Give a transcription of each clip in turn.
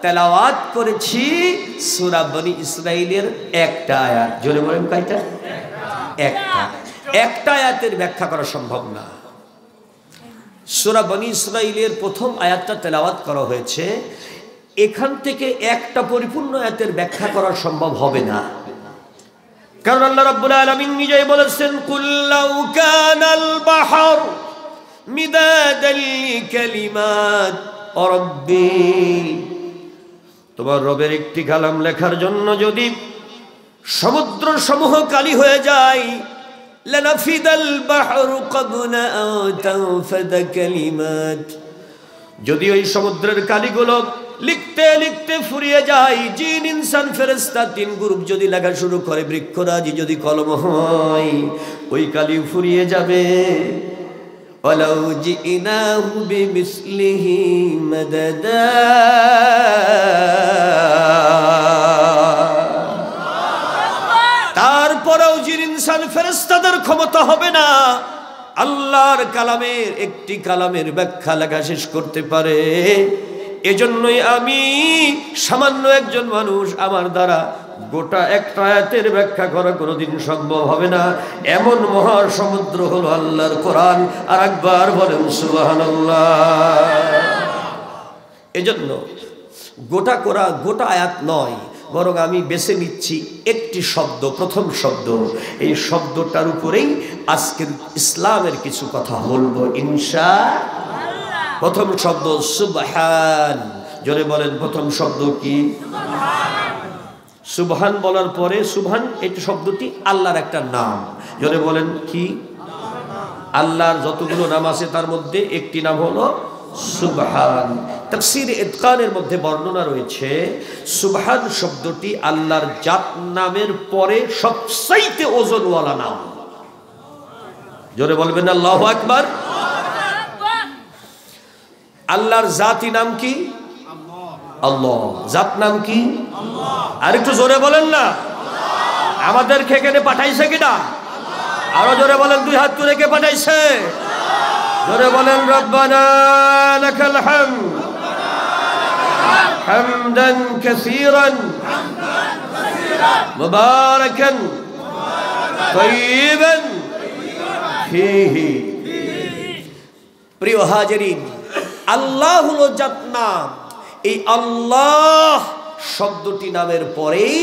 তেলাওয়াত করেছি সূরা বনি ইসরাইলের একটা আয়াত। জোরে বলেন কয়টা? একটা আয়াতের ব্যাখ্যা করা সম্ভব না। সূরা বনি ইসরাইলের প্রথম আয়াতটা তেলাওয়াত করা হয়েছে, এখান থেকে একটা পরিপূর্ণ আয়াতের ব্যাখ্যা করা সম্ভব হবে না। কারণ আল্লাহ রাব্বুল আলামিন নিজেই বলেছেন, কুল লাউ কানাল বাহর মিদাদাল লিকালিমাত রাব্বি, তোমার রবের একটি কালাম লেখার জন্য যদি সমুদ্র সমূহ কালি হয়ে যায়, লানাফিদাল বাহরু ক্বাবলা আন তানফাদা কালিমাত, যদি ওই সমুদ্রের কালিগুলো লিখতে লিখতে ফুরিয়ে যায়, জিন ইনসান ফেরেশতা তিন গ্রুপ যদি লেখা শুরু করে, বৃক্ষরাজি যদি কলম হয়, ওই কালি ফুরিয়ে যাবে। ওয়ালাউ জিনাহু বিমিসলিহি মাদাদা, তারপরেও জিন ইনসান ফেরেশতাদের ক্ষমতা হবে না আল্লাহর কালামের একটি কালামের ব্যাখ্যা লেখা শেষ করতে পারে। এজন্যই আমি সামান্য একজন মানুষ, আমার দ্বারা গোটা একটা আয়াতের ব্যাখ্যা করা কোনোদিন সম্ভব হবে না। এমন মহাসমুদ্র হলো আল্লাহর কোরআন। আর একবার বলেন সুবহানাল্লাহ। এজন্য গোটা কোরআন, গোটা আয়াত নয়, বরং আমি বেছে নিচ্ছি একটি শব্দ, প্রথম শব্দ। এই শব্দটার উপরেই আজকের ইসলামের কিছু কথা বলবো ইনশাআল্লাহ। প্রথম শব্দ সুবহান। জোরে বলেন প্রথম শব্দ কি? সুবহান বলার পরে, সুবহান এই শব্দটি আল্লাহর একটা নাম। জোরে বলেন কি? আল্লাহর যতগুলো নাম আছে তার মধ্যে একটি নাম হলো সুবহান। তাফসীর ইতকানের মধ্যে বর্ণনা রয়েছে, সুবহান শব্দটি আল্লাহর জাত নামের পরে সবচাইতে ওজনওয়ালা নাম। জোরে বলবেন আল্লাহু আকবার। আল্লাহর জাতি নাম কি? আল্লাহ। জাত নাম কি? আর একটু জোরে বলেন না। আমাদেরকে এখানে পাঠাইছে কিনা? আরো জোরে বলেন, দুই হাত তুলে কে পাঠাইছে? জোরে বলেন রব্বানা লাকাল হামদ হামদান কাসীরান মুবারাকান তাইয়িবান ফীহি। প্রিয় হাজিরিন, আল্লাহ হলো জাত নাম। এই আল্লাহ শব্দটি নামের পরেই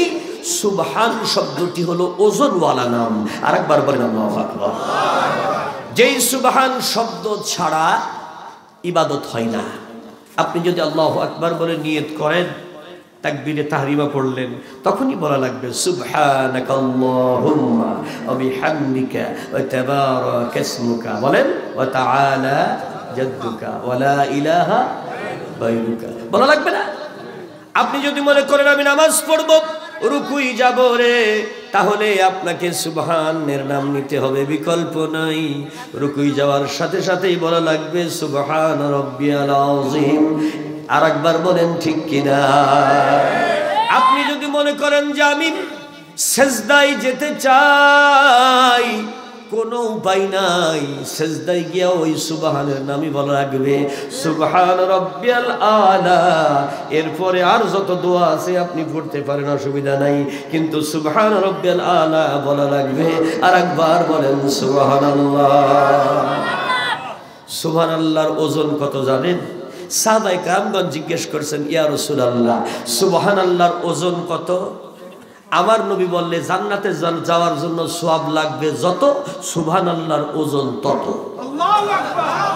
সুবহান শব্দটি হলো ওজনওয়ালা নাম। আরেকবার বলেন আল্লাহু আকবার। যেই সুবহান শব্দ ছাড়া ইবাদত হয় না। আপনি যদি আল্লাহু আকবার বলে নিয়ত করেন, তাকবীরে তাহরিমা পড়লেন, তখনই বলা লাগবে সুবহানাকা আল্লাহুম্মা ওয়া বিহামদিকা ওয়া তাবারাকা ইসমুকা। বলেন ওয়া তাআলা জাদ্দুকা ওয়া লা ইলাহা গায়রুকা। বলা লাগবে না? আপনি যদি মনে করেন আমি নামাজ পড়ব, রুকুই যাব রে, তাহলে আপনাকে সুবহানের নাম নিতে হবে, বিকল্প নাই। রুকুই যাওয়ার সাথে সাথেই বলা লাগবে সুবহান রাব্বিয়াল আযীম। আর একবার বলেন ঠিক কিনা? আপনি যদি মনে করেন যে আমি সেজদায় যেতে চাই, কোনো উপায় নাই, সেজদায় গিয়া ওই সুবহানের নামই বলা লাগবে, সুবহান রাব্বিয়াল আলা। এরপরে আর যত দোয়া আছে আপনি পড়তে পারেন, অসুবিধা নাই, কিন্তু সুবহান রাব্বিয়াল আলা বলা লাগবে। আর একবার বলেন সুবহানাল্লাহ। সুবহানাল্লাহর ওজন কত জানেন? সাহাবায়ে কেরামগণ জিজ্ঞেস করছেন, ইয়া রাসূলুল্লাহ সুবহানাল্লাহর ওজন কত? আমার নবী বললে, জান্নাতে যাওয়ার জন্য সওয়াব লাগবে যত, সুবহানাল্লাহর ওজন তত। আল্লাহু আকবার।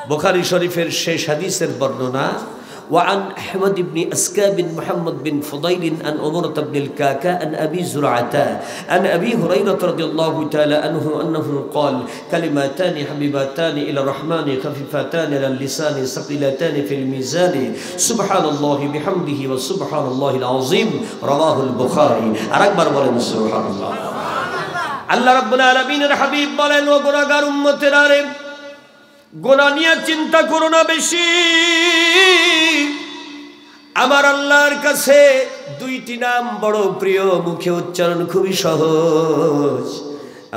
বুখারী শরীফের শেষ হাদিসের বর্ণনা, وعن أحمد بن أسكى بن محمد بن فضيل عن عمرة بن الكاكا عن أبي زرعة عن أبي هريرة رضي الله تعالى عنه أنه قال كلمتان حبيبتان إلى الرحمن خفيفتان على اللسان ثقيلتان في الميزان سبحان الله بحمده وسبحان الله العظيم رواه البخاري। আরেকবার বলেন সুবহানাল্লাহ। আল্লাহ রাব্বুল আলামিনের হাবিব বলেন, ও গুনাহগার উম্মতেরা রে, গুনাহ নিয়ে চিন্তা করো না বেশি। আমার আল্লাহর কাছে দুইটি নাম বড় প্রিয়, মুখে উচ্চারণ খুবই সহজ।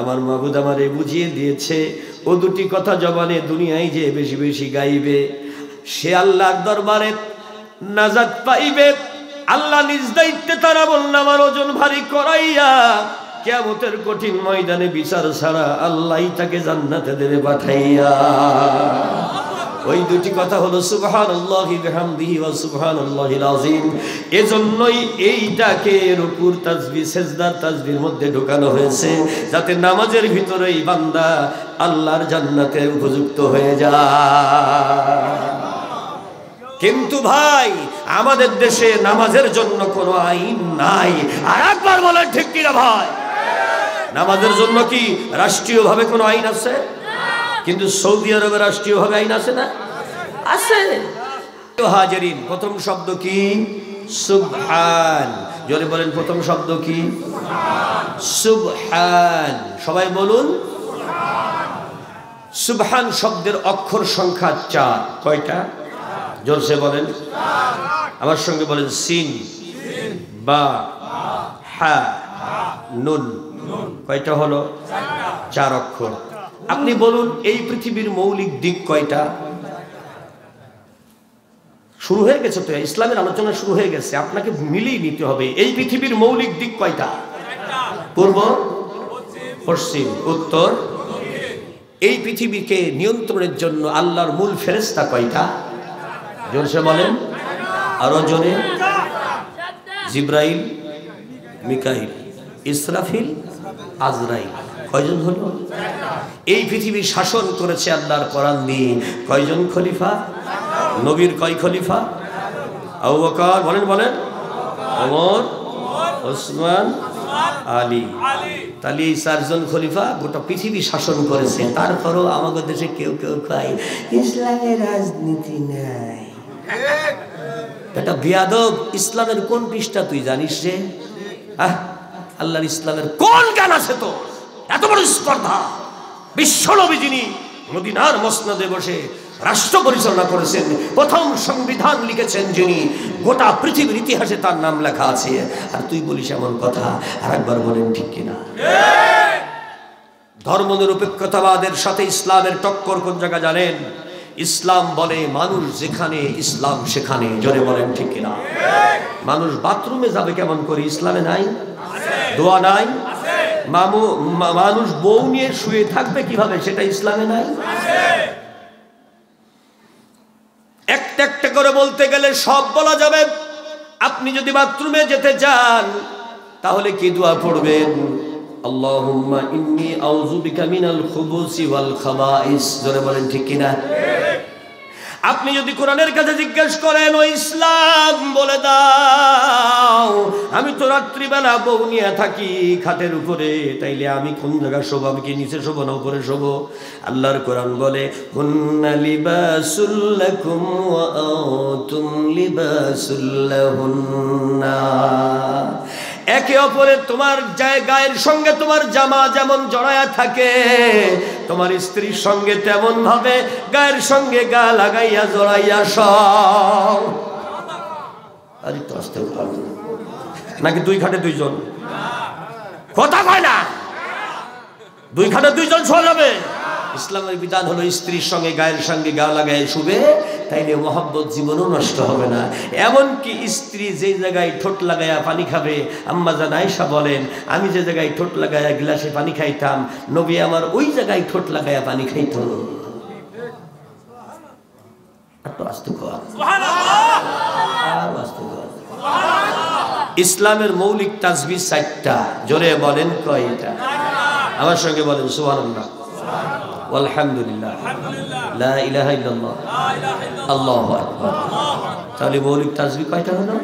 আমার মাবুদ আমারে বুঝিয়ে দিয়েছে, ও দুটি কথা জবানে দুনিয়ায় যে বেশি বেশি গাইবে, সে আল্লাহর দরবারে নাজাত পাইবে। আল্লাহ নিজ দায়িত্বে তার আমলনামার ওজন ভারী করাইয়া কিয়ামতের কঠিন ময়দানে বিচার ছাড়া আল্লাহই তাকে জান্নাতে দেবে পাঠাইয়া। ওই দুটি কথা হলো সুবহানাল্লাহি বিহামদিহি ওয়া সুবহানাল্লাহিল আযীম। এজন্যই এইটাকে রুকুর তাসবিহ সিজদার তাসবিহের মধ্যে ঢোকানো হয়েছে, যাতে নামাজের ভিতরেই বান্দা আল্লাহর জান্নাতে উপযুক্ত হয়ে যায়। কিন্তু ভাই, আমাদের দেশে নামাজের জন্য কোনো আইন নাই। আর একবার বলেন ঠিক কিনা ভাই? নামাজের জন্য কি রাষ্ট্রীয়ভাবে কোনো আইন আছে? কিন্তু সৌদি আরবে রাষ্ট্রীয়ভাবে আইন আছে না? আছে। হাজিরিন, প্রথম শব্দ কি? সুবহান। জোরে বলেন, প্রথম শব্দ কি? সুবহান। সবাই বলুন সুবহান। শব্দের অক্ষর সংখ্যা 4। কয়টা? জোরসে বলেন, আমার সঙ্গে বলেন। সিন, বা, হা, নুন। কয়টা হলো? 4 অক্ষর। আপনি বলুন, এই পৃথিবীর মৌলিক দিক কয়টা? শুরু হয়ে গেছে তো, ইসলামের আলোচনা শুরু হয়ে গেছে, আপনাকে মিলিয়ে নিতে হবে। এই পৃথিবীর মৌলিক দিক কয়টা? পূর্ব, পশ্চিম, উত্তর। এই পৃথিবীকে নিয়ন্ত্রণের জন্য আল্লাহর মূল ফেরেশতা কয়টা? জোরসে বলেন, আরো জোরে। জিব্রাইল, মিকাইল, ইসরাফিল, আজরাইল। কয়জন হলো? এই পৃথিবী শাসন করেছে আল্লাহর কোরআন দিয়ে। কয়জন খলিফা? নবীর কয় খলিফা? আবু বকর, বলেন বলেন, ওমর, ওসমান, আলী। তাহলে এই 4 জন খলিফা গোটা পৃথিবী শাসন করেছে। তারপরও আমাদের দেশে কেউ কেউ কয় ইসলামের রাজনীতি নাই। এটা বিয়াদব। ইসলামের কোন পৃষ্ঠা তুই জানিস রে? আল্লাহর ইসলামের কোন জ্ঞান আছে তো? এত বড় স্পর্ধা। বিশ্বনবী যিনি মদিনার মসনদে বসে রাষ্ট্র পরিচালনা করেছেন, প্রথম সংবিধান লিখেছেন যিনি, গোটা পৃথিবীর ইতিহাসে তার নাম লেখা আছে। আর তুই বলিস এমন কথা? আর একবার বলেন ঠিক কিনা? ধর্মনিরপেক্ষতাবাদের সাথে ইসলামের টক্কর কোন জায়গা জানেন? ইসলাম বলে মানুষ যেখানে ইসলাম সেখানে। জোরে বলেন ঠিক কিনা? মানুষ বাথরুমে যাবে কেমন করে? ইসলামে নাই? দোয়া নাই? মানুষ বউ নিয়ে শুয়ে থাকবে কিভাবে? সেটা ইসলামে নাই? একটা একটা করে বলতে গেলে সব বলা যাবে। আপনি যদি বাথরুমে যেতে চান তাহলে কি দোয়া পড়বেন? আল্লাহুম্মা ইন্নী আউযু বিকা মিনাল খুবুসি ওয়াল খাবাইস। জোরে বলেন ঠিক কিনা? আপনি যদি কোরআনের কাছে জিজ্ঞেস করেন, ও ইসলাম বলে দাও, আমি তো রাত্রিবেলা বউ নিয়ে থাকি খাটের উপরে, তাইলে আমি কোন জায়গায় শোবো? আমি কি নিচে শোবো না উপরে শোবো? আল্লাহর কোরআন বলে, হুন্না লিবাসুল লাকুম ওয়া আনতুম লিবাসুল লাহুন্না। একে অপরের তোমার গায়ের সঙ্গে তোমার জামা যেমন জড়ায়া থাকে, তোমার স্ত্রীর সঙ্গে তেমন ভাবে গায়ের সঙ্গে গা লাগাইয়া জড়াইয়া সব। আরে তো আসতে পারবে নাকি? 2 খাটে 2 জন কথা কয় না? 2 খাটে 2 জন শোয়া যাবে? ইসলামের বিধান হলো স্ত্রীর সঙ্গে গায়ের সঙ্গে গা লাগাই শুবে, তাইলে মহব্বত জীবনও নষ্ট হবে না। এমনকি স্ত্রী যে জায়গায় ঠোঁট লাগাইয়া পানি খাবে, আম্মা জান আয়েশা বলেন, আমি যে জায়গায় ঠোঁট লাগাইয়া গ্লাসে পানি খাইতাম, নবী আমার ওই জায়গায় ঠোঁট লাগাইয়া পানি খাইত। ইসলামের মৌলিক তাসবিহ 4টা। জোরে বলেন কয়টা? আমার সঙ্গে বলেন সুবহানাল্লাহ, আলহামদুলিল্লাহ, লা ইলাহা ইল্লাল্লাহ, আল্লাহু আকবার। তাহলে মৌলিক তাসবিহ কয়টা হলো?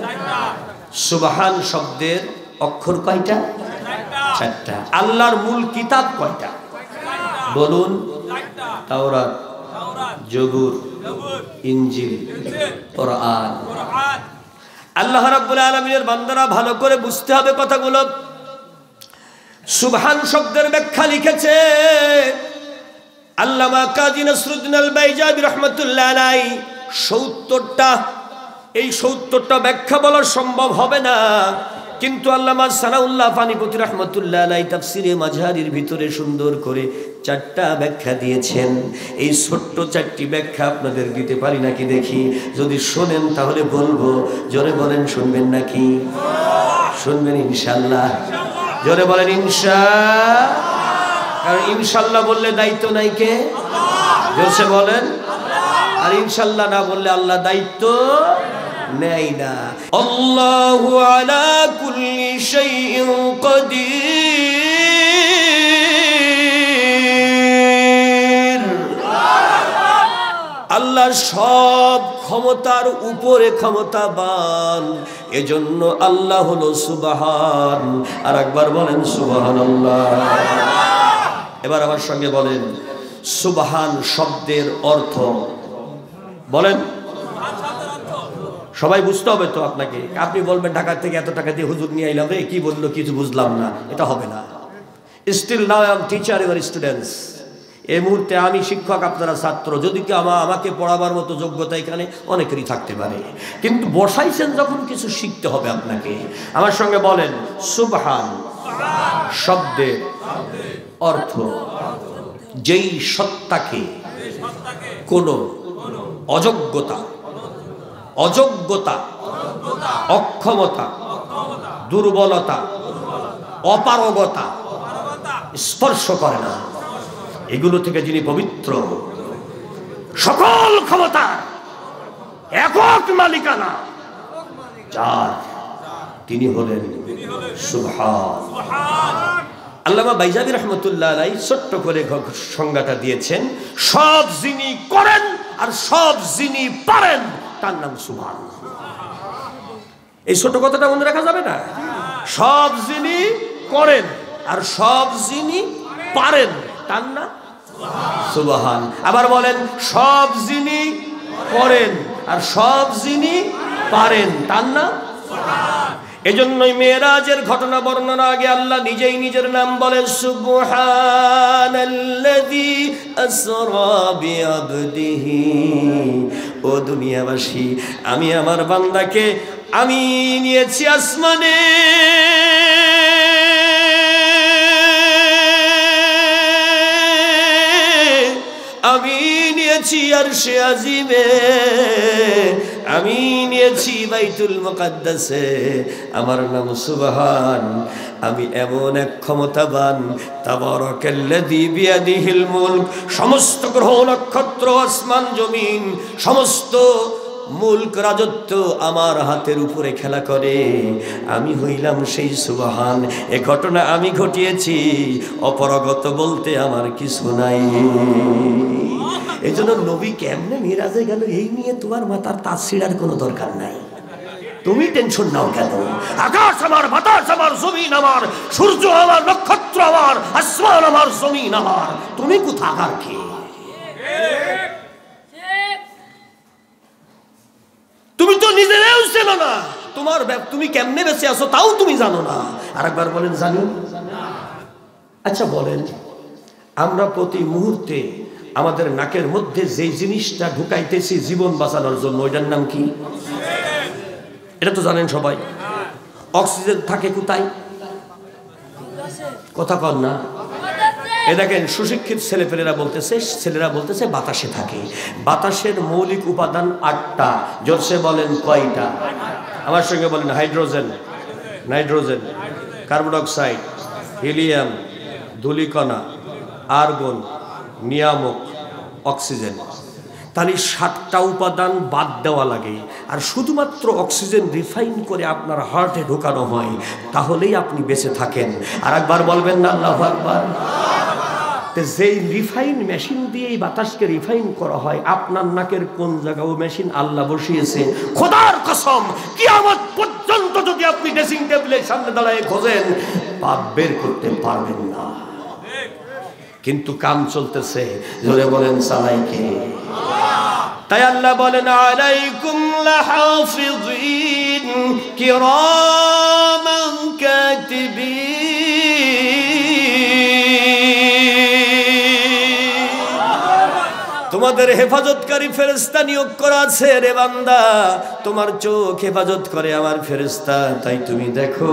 সুবহান শব্দের অক্ষর কয়টা? 4টা। আল্লাহর মূল কিতাব কয়টা? বলুন। তাওরাত, জবুর, ইনজিল, কোরআন। আল্লাহ রাব্বুল আলামিনের বান্দারা ভালো করে বুঝতে হবে কথাগুলো। সুবহান শব্দের ব্যাখ্যা লিখেছে আল্লামা কাজী নসরুদ্দিন আল বাইজাবি রাহমাতুল্লাহ আলাইহি 70টা। এই 70টা ব্যাখ্যা বলা সম্ভব হবে না। কিন্তু আল্লামা সানাউল্লাহ ফানিপতি রাহমাতুল্লাহ আলাইহি তাফসিরে মাঝহারির ভিতরে সুন্দর করে 4টা ব্যাখ্যা দিয়েছেন। এই ছোট্ট 4টি ব্যাখ্যা আপনাদের দিতে পারি নাকি দেখি, যদি শোনেন তাহলে বলবো। জোরে বলেন শুনবেন নাকি? শুনবেন ইনশাআল্লাহ। জোরে বলেন ইনশাআল্লাহ। কারণ ইনশাআল্লাহ বললে দায়িত্ব নাই কে? জোরে বলেন। আর ইনশাআল্লাহ না বললে আল্লাহ দায়িত্ব নেয় না। আল্লাহু আলা কুল্লি শাইইন কাদির। আল্লাহ সব ক্ষমতার উপরে ক্ষমতাবান, এজন্য আল্লাহ হলো সুবহান। আর একবার বলেন সুবহানাল্লাহ। এবার আমার সঙ্গে বলেন সুবহান শব্দের অর্থ বলেন। সবাই বুঝতে হবে তো আপনাকে। আপনি বলবেন ঢাকা থেকে এত টাকা দিয়ে হুজুর নিয়ে আইলাম রে, কি বললো কিছু বুঝলাম না, এটা হবে না। Still now I am teacher your students. এই মুহূর্তে আমি শিক্ষক, আপনারা ছাত্র। যদি কেউ আমাকে পড়াবার মতো যোগ্যতা এখানে অনেকেরই থাকতে পারে, কিন্তু বসাইছেন যখন কিছু শিখতে হবে আপনাকে। আমার সঙ্গে বলেন সুবহান শব্দের অর্থ যেই সত্তাকে কোনো অযোগ্যতা, অক্ষমতা, দুর্বলতা, অপারগতা স্পর্শ করে না, এগুলো থেকে যিনি পবিত্র, সকল ক্ষমতা একক মালিকানা যার, তিনি হলেন সুবহান। আল্লামা বাইজাবি রহমতুল্লাহ আলাইহি ছোট্ট করে সংজ্ঞাটা দিয়েছেন, সব যিনি করেন আর সব যিনি পারেন তার নাম সুবহান। এই ছোট কথাটা মনে রাখা যাবে না? সব যিনি করেন আর সব যিনি পারেন তার নাম সুবহান। আবার বলেন সব যিনি করেন আর সব যিনি পারেন তার নাম সুবহান। এজন্যই মেরাজের ঘটনা বর্ণনা আগে আল্লাহ নিজেই নিজের নাম বলেন সুবহানাল্লাযী আসরা বিআবদিহি। ও দুনিয়াবাসী, আমি আমার বান্দাকে আমি নিয়েছি আসমানে, আমি নিয়েছি আরশে আজিমে, আমি নিয়েছি বাইতুল মুকাদ্দাসে, আমার নাম সুবহান। আমি এমন এক ক্ষমতাবান, তাবারাকাল্লাযী বিয়াদিহিল মুলক। সমস্ত গ্রহ নক্ষত্র, আসমান জমিন, সমস্ত মুলক রাজত্ব আমার হাতের উপরে খেলা করে। আমি হইলাম সেই সুবহান। এ ঘটনা আমি ঘটিয়েছি, অপরগত বলতে আমার কিছু নাই। এই জন্য নবী কেমনে মিরাজে গেল এই নিয়ে তোমার মাথার তাজ ছিঁড়ার কোনো দরকার নাই। তুমি টেনশন নাও কেন? আকাশ আমার, বাতাস আমার, জমিন আমার, সূর্য আমার, নক্ষত্র আমার, আসমান আমার, জমিন আমার। তুমি কোথাকার কে? তুমি তো নিজেও চেনো না, তোমার তুমি কেমনে বেঁচে আছো তাও তুমি জানো না। আরেকবার বলেন জানি। আচ্ছা বলেন, আমরা প্রতি মুহূর্তে আমাদের নাকের মধ্যে যে জিনিসটা ঢুকাইতেছি জীবন বাঁচানোর জন্য, ওইটার নাম কি? এটা তো জানেন সবাই। অক্সিজেন থাকে কোথায়? কথা কন না। এ দেখেন সুশিক্ষিত ছেলেপেলেরা বলতেছে বাতাসে থাকে। বাতাসের মৌলিক উপাদান 8টা। জোরসে বলেন কয়টা? আমার সঙ্গে বলেন hydrogen, nitrogen, carbon die oxide, helium, ধূলিকণা, argon, নিয়ামক, অক্সিজেন। তাহলে 7টা উপাদান বাদ দেওয়া লাগে, আর শুধুমাত্র অক্সিজেন রিফাইন করে আপনার হার্টে ঢোকানো হয়, তাহলেই আপনি বেঁচে থাকেন। আর একবার বলবেন না আল্লাহু আকবার। যেই রিফাইন মেশিন দিয়ে এই বাতাসকে রিফাইন করা হয়, আপনার নাকের কোন জায়গাও মেশিন আল্লাহ বসিয়েছে। খোদার কসম, কিয়ামত পর্যন্ত যদি আপনি ড্রেসিং টেবিলের সামনে দাঁড়ায় খোঁজেন, পাপ বের করতে পারবেন না। কিন্তু কাম চলতেছে, জোরে বলেন চালাইকে। তাই আল্লাহ বলেন আলাইকুম লাহাফিযিন কিরামান কাতিবিন। তোমাদের হেফাজতকারী ফেরেশতা নিয়োগ করা আছে রে বান্দা। তোমার চোখ হেফাজত করে আমার ফেরেশতা, তাই তুমি দেখো।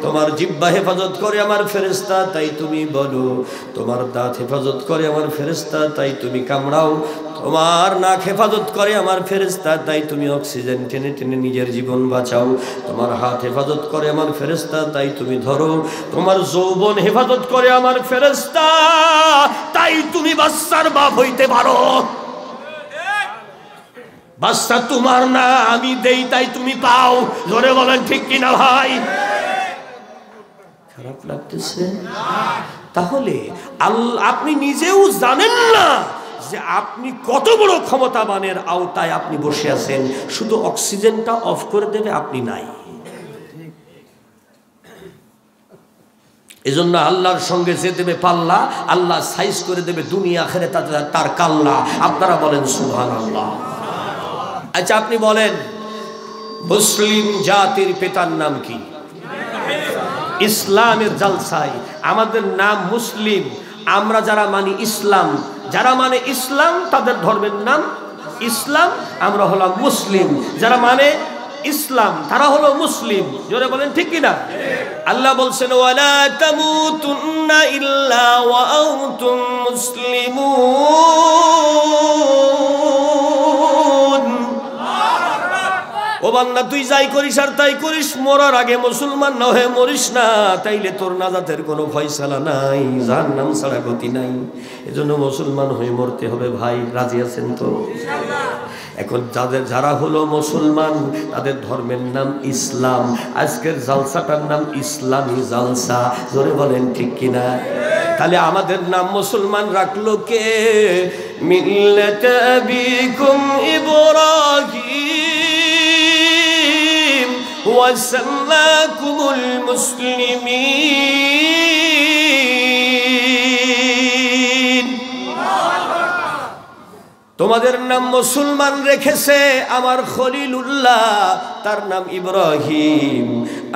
তোমার জিহ্বা হেফাজত করে আমার ফেরেশতা, তাই তুমি বলো। তোমার দাঁত হেফাজত করে আমার ফেরেশতা, তাই তুমি কামড়াও। তোমার নাক হেফাজত করে আমার ফেরেশতা, তাই তুমি অক্সিজেন টেনে টেনে নিজের জীবন বাঁচাও। তোমার হাত হেফাজত করে আমার ফেরেশতা, তাই তুমি ধরো। তোমার যৌবন হেফাজত করে আমার ফেরেশতা, তাই তুমি বাচ্চার বাপ হইতে পারো। বাচ্চা তোমার না, আমি দেই, তাই তুমি পাও। জোরে বলেন ঠিক কিনা ভাই? খারাপ লাগতেছে? তাহলে আপনি নিজেও জানেন না যে আপনি কত বড় ক্ষমতাবানের আওতায় আপনি বসে আছেন। শুধু অক্সিজেনটা অফ করে দেবে, আপনি নাই। এজন্য আল্লাহর সঙ্গে যে দেবে পাল্লা, আল্লাহ সাইজ করে দেবে দুনিয়া আখিরাত তার কাল্লা। আপনারা বলেন সুবহানাল্লাহ। আচ্ছা আপনি বলেন, মুসলিম জাতির পিতার নাম কি? ইসলামের জালসায় আমাদের নাম মুসলিম। আমরা যারা মানি ইসলাম, যারা মানে ইসলাম তাদের ধর্মের নাম ইসলাম, আমরা হলাম মুসলিম। যারা মানে ইসলাম তারা হলো মুসলিম। জোরে বলেন ঠিক কিনা? আল্লাহ বলছেন, ওয়ালা তামুতুন্না ইল্লা ওয়া আনতুম মুসলিমুন। ও বান্দা, তুই যাই করিস আর তাই করিস, মরার আগে মুসলমান না হয়ে মরিস না, তাইলে তোর নাজাতের কোনো ফয়সালা নাই, জাহান্নাম ছাড়া গতি নাই। এজন্য মুসলমান হয়ে মরতে হবে ভাই। রাজি আছেন তো? এখন যারা হলো মুসলমান তাদের ধর্মের নাম ইসলাম। আজকের জালসাটার নাম ইসলামী জালসা। জোরে বলেন ঠিক কিনা? তাহলে আমাদের নাম মুসলমান রাখলো কে? মিল্লাত আবিকুম ইব্রাহিম ওয়া সাম্মাকুমুল মুসলিমিন। তোমাদের নাম মুসলমান রেখেছে আমার খলিলুল্লাহ, তার নাম ইব্রাহিম।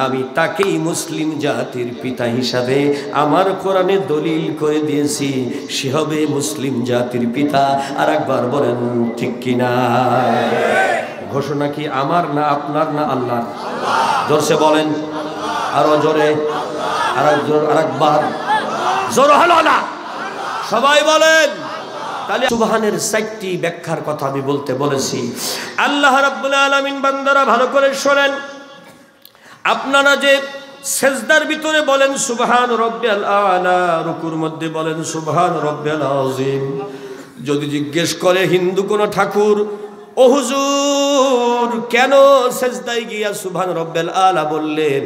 আমি তাকেই মুসলিম জাতির পিতা হিসাবে আমার কোরআনে দলিল করে দিয়েছি, সে হবে মুসলিম জাতির পিতা। আর একবার বলেন ঠিক কিনা? ঘোষণা কি আমার না আপনার না আল্লাহর? জোরসে বলেন, আরো জোরে, আরেকবার জোর হলো না? সবাই বলেন। তাহলে সুবহানের 4টি ব্যাখ্যার কথা আমি বলতে বলেছি। আল্লাহ রাব্বুল আলামিন বান্দারা ভালো করে শোনেন। আপনারা যে সেজদার ভিতরে বলেন সুবহান রাব্বিয়াল আলা, রুকুর মধ্যে বলেন সুবহান রাব্বিয়াল আযীম। যদি জিজ্ঞেস করে হিন্দু কোন ঠাকুর, ও হুজুর কেন সেজদায় গিয়া সুবহান রাব্বিয়াল আলা বললেন,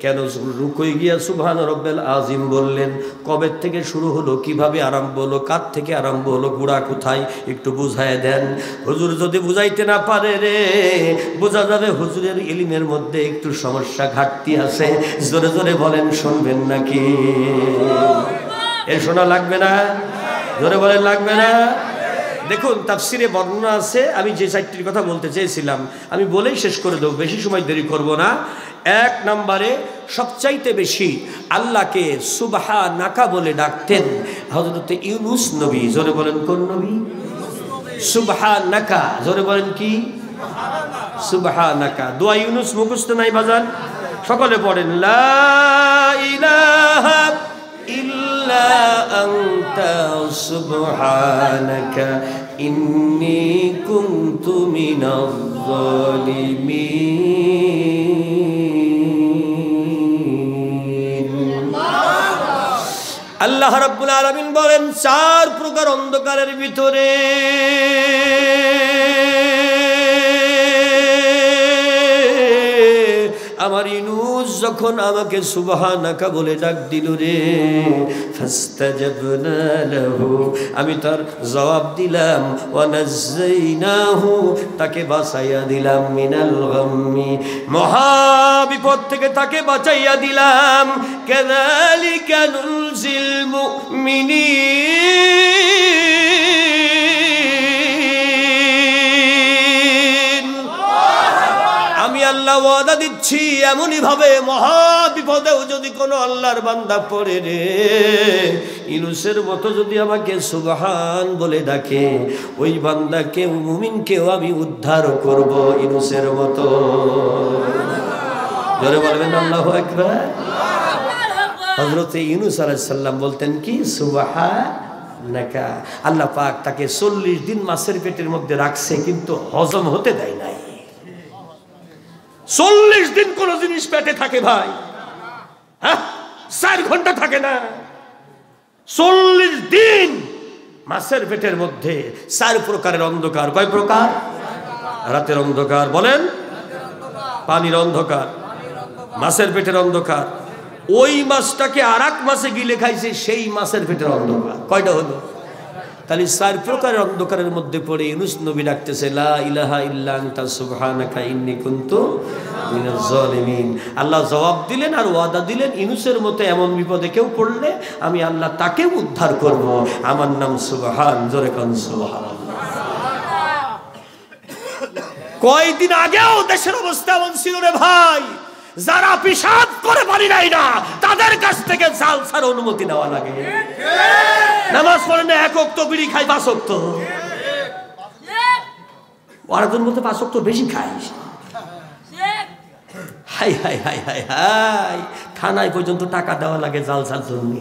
কেন রুকুই গিয়া সুবহান রাব্বিয়াল আযীম বললেন, কবে থেকে শুরু হলো, কিভাবে আরম্ভ হলো, কার থেকে আরম্ভ হলো, গোড়া কোথায়, একটু বুঝায় দেন। হুজুর যদি বুঝাইতে না পারে রে, বোঝা যাবে হুজুরের ইলমের মধ্যে একটু সমস্যা ঘাটতি আছে। জোরে জোরে বলেন, শুনবেন নাকি? এ শোনা লাগবে না? জোরে বলেন লাগবে না? দেখুন তাফসিরে বর্ণনা আছে। আমি যে 4টির কথা বলতে চেয়েছিলাম আমি বলেই শেষ করে দেবো, বেশি সময় দেরি করব না। 1 নম্বরে সবচাইতে বেশি আল্লাহকে সুবহানাকা বলে ডাকতেন হযরত ইউনূস নবী। জোরে বলেন কোন নবী? সুবহানাকা। জোরে বলেন কি? সুবহানাকা। দোয়া ইউনূস মুখস্থ নাই বাজান? সকলে পড়েন, লা ইলাহা ইল্লা আনতা সুবহানাকা ইন্নী কুনতু মিনাজ জালিমিন। আল্লাহ রাব্বুল আলামিন বলেন, 4 প্রকার অন্ধকারের ভিতরে আমার ইউনূস যখন আমাকে সুবহানাকা বলে ডাক দিল রে, ফাস্তাজাবনা লাহু, আমি তার জবাব দিলাম, ওয়া নাজ্জাইনাহু, তাকে বাঁচাইয়া দিলাম, মিনাল গাম্মি, মহা বিপদ থেকে তাকে বাঁচাইয়া দিলাম। কাযালিকা নুনজিল মুমিনিন, আমি আল্লাহ ওয়াদা দিচ্ছি এমনই ভাবে মহা বিপদেও যদি কোনো আল্লাহর বান্দা পড়ে রে, ইউনূসের মতো যদি আমাকে সুবহান বলে ডাকে, ওই বান্দাকে মুমিনকেও আমি উদ্ধার করব ইউনূসের মতো। জোরে বলবেন আল্লাহু আকবার। হযরত ইউনূস আলাইহিস সালাম বলতেন কি সুবহানাকা। আল্লাহ পাক তাকে 40 দিন মাছের পেটের মধ্যে রাখছে, কিন্তু হজম হতে দেয় নাই। 40 দিন কোন জিনিস পেটে থাকে ভাই? হ্যাঁ, 4 ঘন্টা থাকে না। 40 দিন মাছের পেটের মধ্যে 4 প্রকারের অন্ধকার। কয় প্রকার? রাতের অন্ধকার বলেন, পানির অন্ধকার, মাছের পেটের অন্ধকার। ওই মাছটাকে আর এক মাছে গিলে খাইছে, সেই মাছের পেটের অন্ধকার। কয়টা হলো? তাহলে 4 প্রকারের অন্ধকারের মধ্যে পড়ে ইউনূস নবী ডাকতেছে লা ইলাহা ইল্লা আনতা সুবহানাকা ইন্নী কুনতু মিনাজ জালিমিন। আল্লাহ জবাব দিলেন আর ওয়াদা দিলেন, ইউনূসের মতো এমন বিপদে কেউ পড়লে আমি আল্লাহ তাকে উদ্ধার করব। আমার নাম সুবহান। জোরে কোন সুবহানাল্লাহ। কয়দিন আগেও দেশের অবস্থা এমন ছিল রে ভাই, যারা পেশাব করে পারি নাই না, তাদের কাছ থেকে জালসার অনুমতি নেওয়া লাগে। নামাজ পড়ে না, 1 ওয়াক্ত বিড়ি খাই, 5 ওয়াক্ত। আরেকজন বলতে 5 ওয়াক্ত বেশি খাইস। হাই হাই হাই হাই হাই, থানায় পর্যন্ত টাকা দেওয়া লাগে জালসার জন্য।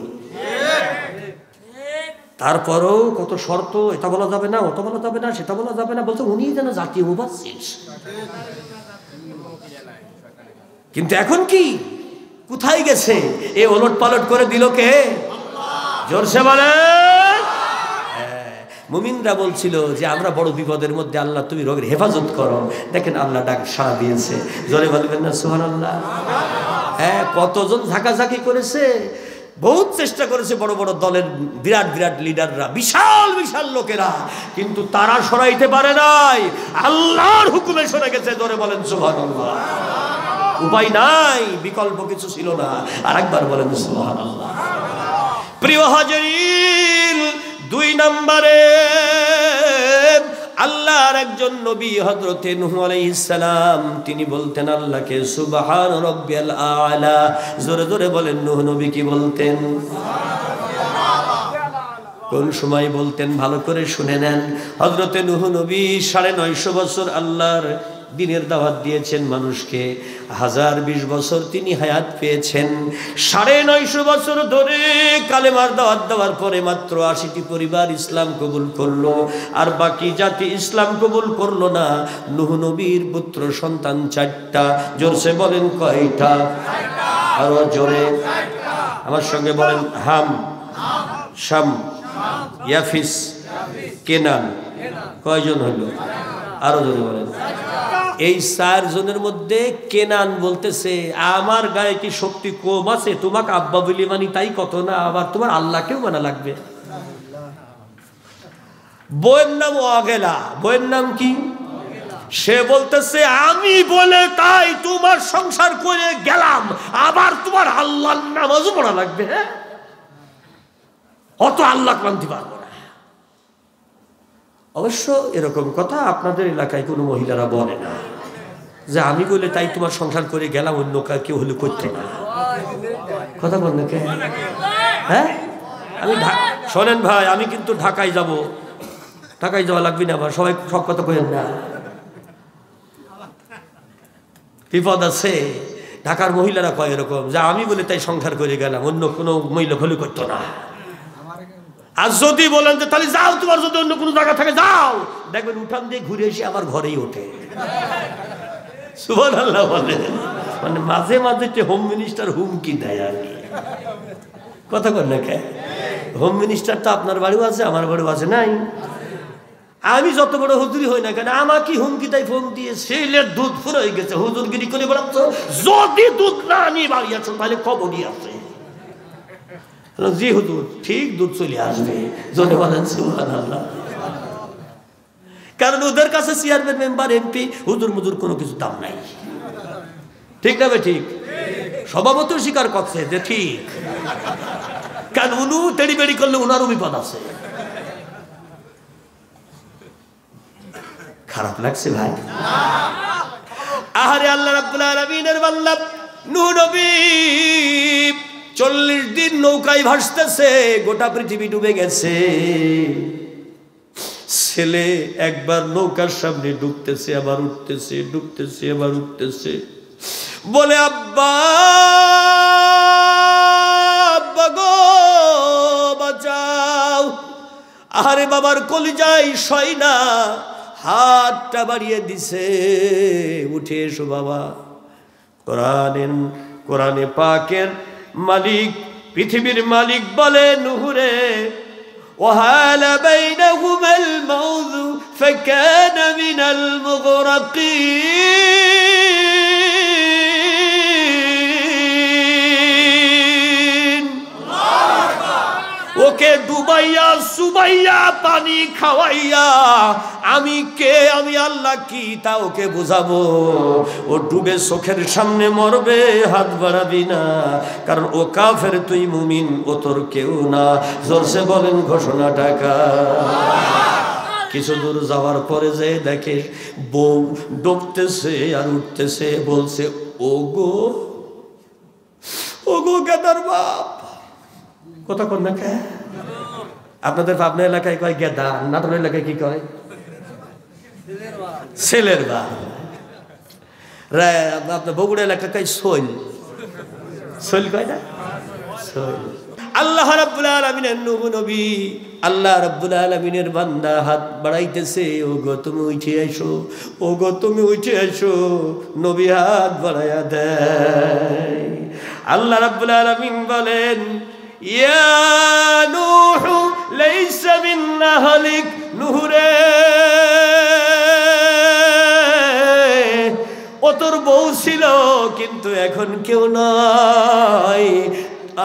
তারপরও কত শর্ত, এটা বলা যাবে না, ওটা বলা যাবে না, সেটা বলা যাবে না, বলতে উনি যেন জাতীয় মুফাসসির। কিন্তু এখন কি কোথায় গেছে? এ ওলট পালট করে দিল কে? জোরসে বলে। মুমিনরা বলছিল যে আমরা বড় বিপদের মধ্যে, আল্লাহ তুমি রোগের হেফাজত করো। দেখেন আল্লাহ ডাক সাড়া দিয়েছে। জোরে বলবেন না সুবহানাল্লাহ। হ্যাঁ, কতজন ঝাঁকাঝাঁকি করেছে, বহুত চেষ্টা করেছে বড় বড় দলের বিরাট বিরাট লিডাররা, বিশাল বিশাল লোকেরা, কিন্তু তারা সরাইতে পারে নাই। আল্লাহর হুকুমে সরে গেছে। জোরে বলেন সুবহানাল্লাহ। উপায় নাই, বিকল্প কিছু ছিল না। আরেকবার বলেন সুবহানাল্লাহ। প্রিয় হাজিরিন, 2 নম্বরে আল্লাহর একজন নবী হযরতে নূহ আলাইহিস সালাম, তিনি বলতেন আল্লাহকে সুবহান রাব্বিয়াল আ'লা। জোরে জোরে বলেন, নূহ নবী কি বলতেন? কোন সময় বলতেন ভালো করে শুনে নেন। হযরতে নূহ নবী 950 বছর আল্লাহর দিনের দাওয়াত দিয়েছেন মানুষকে। 1020 বছর তিনি হায়াত পেয়েছেন। 950 বছর ধরে কালেমার দাওয়াত দেওয়ার পরে মাত্র 80টি পরিবার ইসলাম কবুল করলো, আর বাকি জাতি ইসলাম কবুল করলো না। নূহ নবীর পুত্র সন্তান 4টা। জোরসে বলেন কয়টা? আরো জোরে আমার সঙ্গে বলেন। হাম, শাম, ইয়াফিস, কেনান। কয়জন হলো? আরো জোরে বলেন। এই 4 জনের মধ্যে কেনান বলতেছে আমার গায়ে কি শক্তি কম আছে? তোমাকে আব্বা বলি মানি, তাই কত না, আবার তোমার আল্লাহকেও মানা লাগবে। বইয়ের নাম অগেলা। বইয়ের নাম কি? সে বলতেছে আমি বলে তাই তোমার সংসার করে গেলাম, আবার তোমার আল্লাহর নামাজও পড়া লাগবে। অত আল্লাহ ক্লান্তি পারবো না। অবশ্য এরকম কথা আপনাদের এলাকায় কোনো মহিলারা বলে না, যে আমি বলে তাই তোমার সংসার করে গেলাম, অন্য কেউ হলে করতে না। কথা বল না কে? হ্যাঁ, আমি শোনেন ভাই, আমি কিন্তু ঢাকায় যাব। ঢাকায় যাওয়া লাগবে না, আবার সবাই সব কথা কইেন না, বিপদ আছে। ঢাকার মহিলারা কয় এরকম, যে আমি বলে তাই সংসার করে গেলাম, অন্য কোনো মহিলা হলে করতো না। আর যদি বলেন যে তাহলে যাও, তোমার যদি অন্য কোনো জায়গা থাকে যাও, দেখবেন উঠান দিয়ে ঘুরে এসে আবার ঘরেই ওঠে। সুবহানাল্লাহ বলেন। মানে মাঝে মাঝে হোম মিনিস্টার হুমকি দেয় আর কি। কথা বল না কে? হোম মিনিস্টার তো আপনার বাড়িও আছে, আমার বাড়িও আছে, নাই? আমি যত বড় হুজুরি হই না কেন, আমাকে হুমকি দেয় ফোন দিয়ে, ছেলের দুধ ফুরে হয়ে গেছে, হুজুরগিরি করে বেড়াচ্ছ, যদি দুধ না নিয়ে বাড়ি আছো তাহলে খবরই আছে। জি হুজুর, ঠিক দুধ চলে আসবে। জোরে বলেন সুবহানাল্লাহ। কারণ ওদের কাছে চেয়ারম্যান, মেম্বার, এমপি, হুজুর মুজুর কোনো কিছু দাম নাই। ঠিক না ভাই? ঠিক। সভাপতি স্বীকার করছে যে ঠিক, কারণ উনি তেড়ি বেড়ি করলে ওনারও বিপদ আছে। খারাপ লাগছে ভাই? আহারে আল্লাহ রাব্বুল আলামিনের বান্দা নূহ নবী 40 দিন নৌকায় ভাসতেছে, গোটা পৃথিবী ডুবে গেছে। ছেলে একবার নৌকার সামনে ডুবতেছে, আবার উঠতেছে, ডুবতেছে, আবার উঠতেছে, বলে আব্বা আব্বা গো বাঁচাও। আরে বাবার কলিজায় সয় না, হাতটা বাড়িয়ে দিছে, উঠে এসো বাবা। কোরআনে পাকের মালিক, পৃথিবীর মালিক বলে নূহ রে وحال بينهما الموج فكان من المغرقين ওকে ডুবাইয়া সুবাইয়া পানি খাওয়াইয়া আমি কে, আমি আল্লাহ কি তা ওকে বুঝাবো। ও ডুবে চোখের সামনে মরবে, হাত বাড়াবি না, কারণ ও কাফের, তুই মুমিন, ও তোর কেউ না। জোরসে বলেন ঘোষণাটা কার? কিছু দূর যাওয়ার পরে যে দেখে বউ ডুবতেছে আর উঠতেছে, বলছে ওগো ওগো গেদার বাপ। কথা কন না কে? আপনাদের পাবনা এলাকায় কয় গেদা, নাটোর এলাকায় কি কয়? ছেলের বাপ। আপনার বগুড়া এলাকায় কয় শৈল, শৈল কয় না? শৈল। আল্লাহ রাব্বুল আলামিনের নূহ নবী, আল্লাহ রাব্বুল আলামিনের বান্দা হাত বাড়াইতেছে, ওগো তুমি উঠে আইসো, ওগো তুমি উঠে আইসো। নবী হাত বাড়াইয়া দেয়। আল্লাহ রাব্বুল আলামিন বলেন ইয়া নূহ লাইসা মিন আহলিক, নূহ রে ও তোর বউ ছিল কিন্তু এখন কেউ নাই,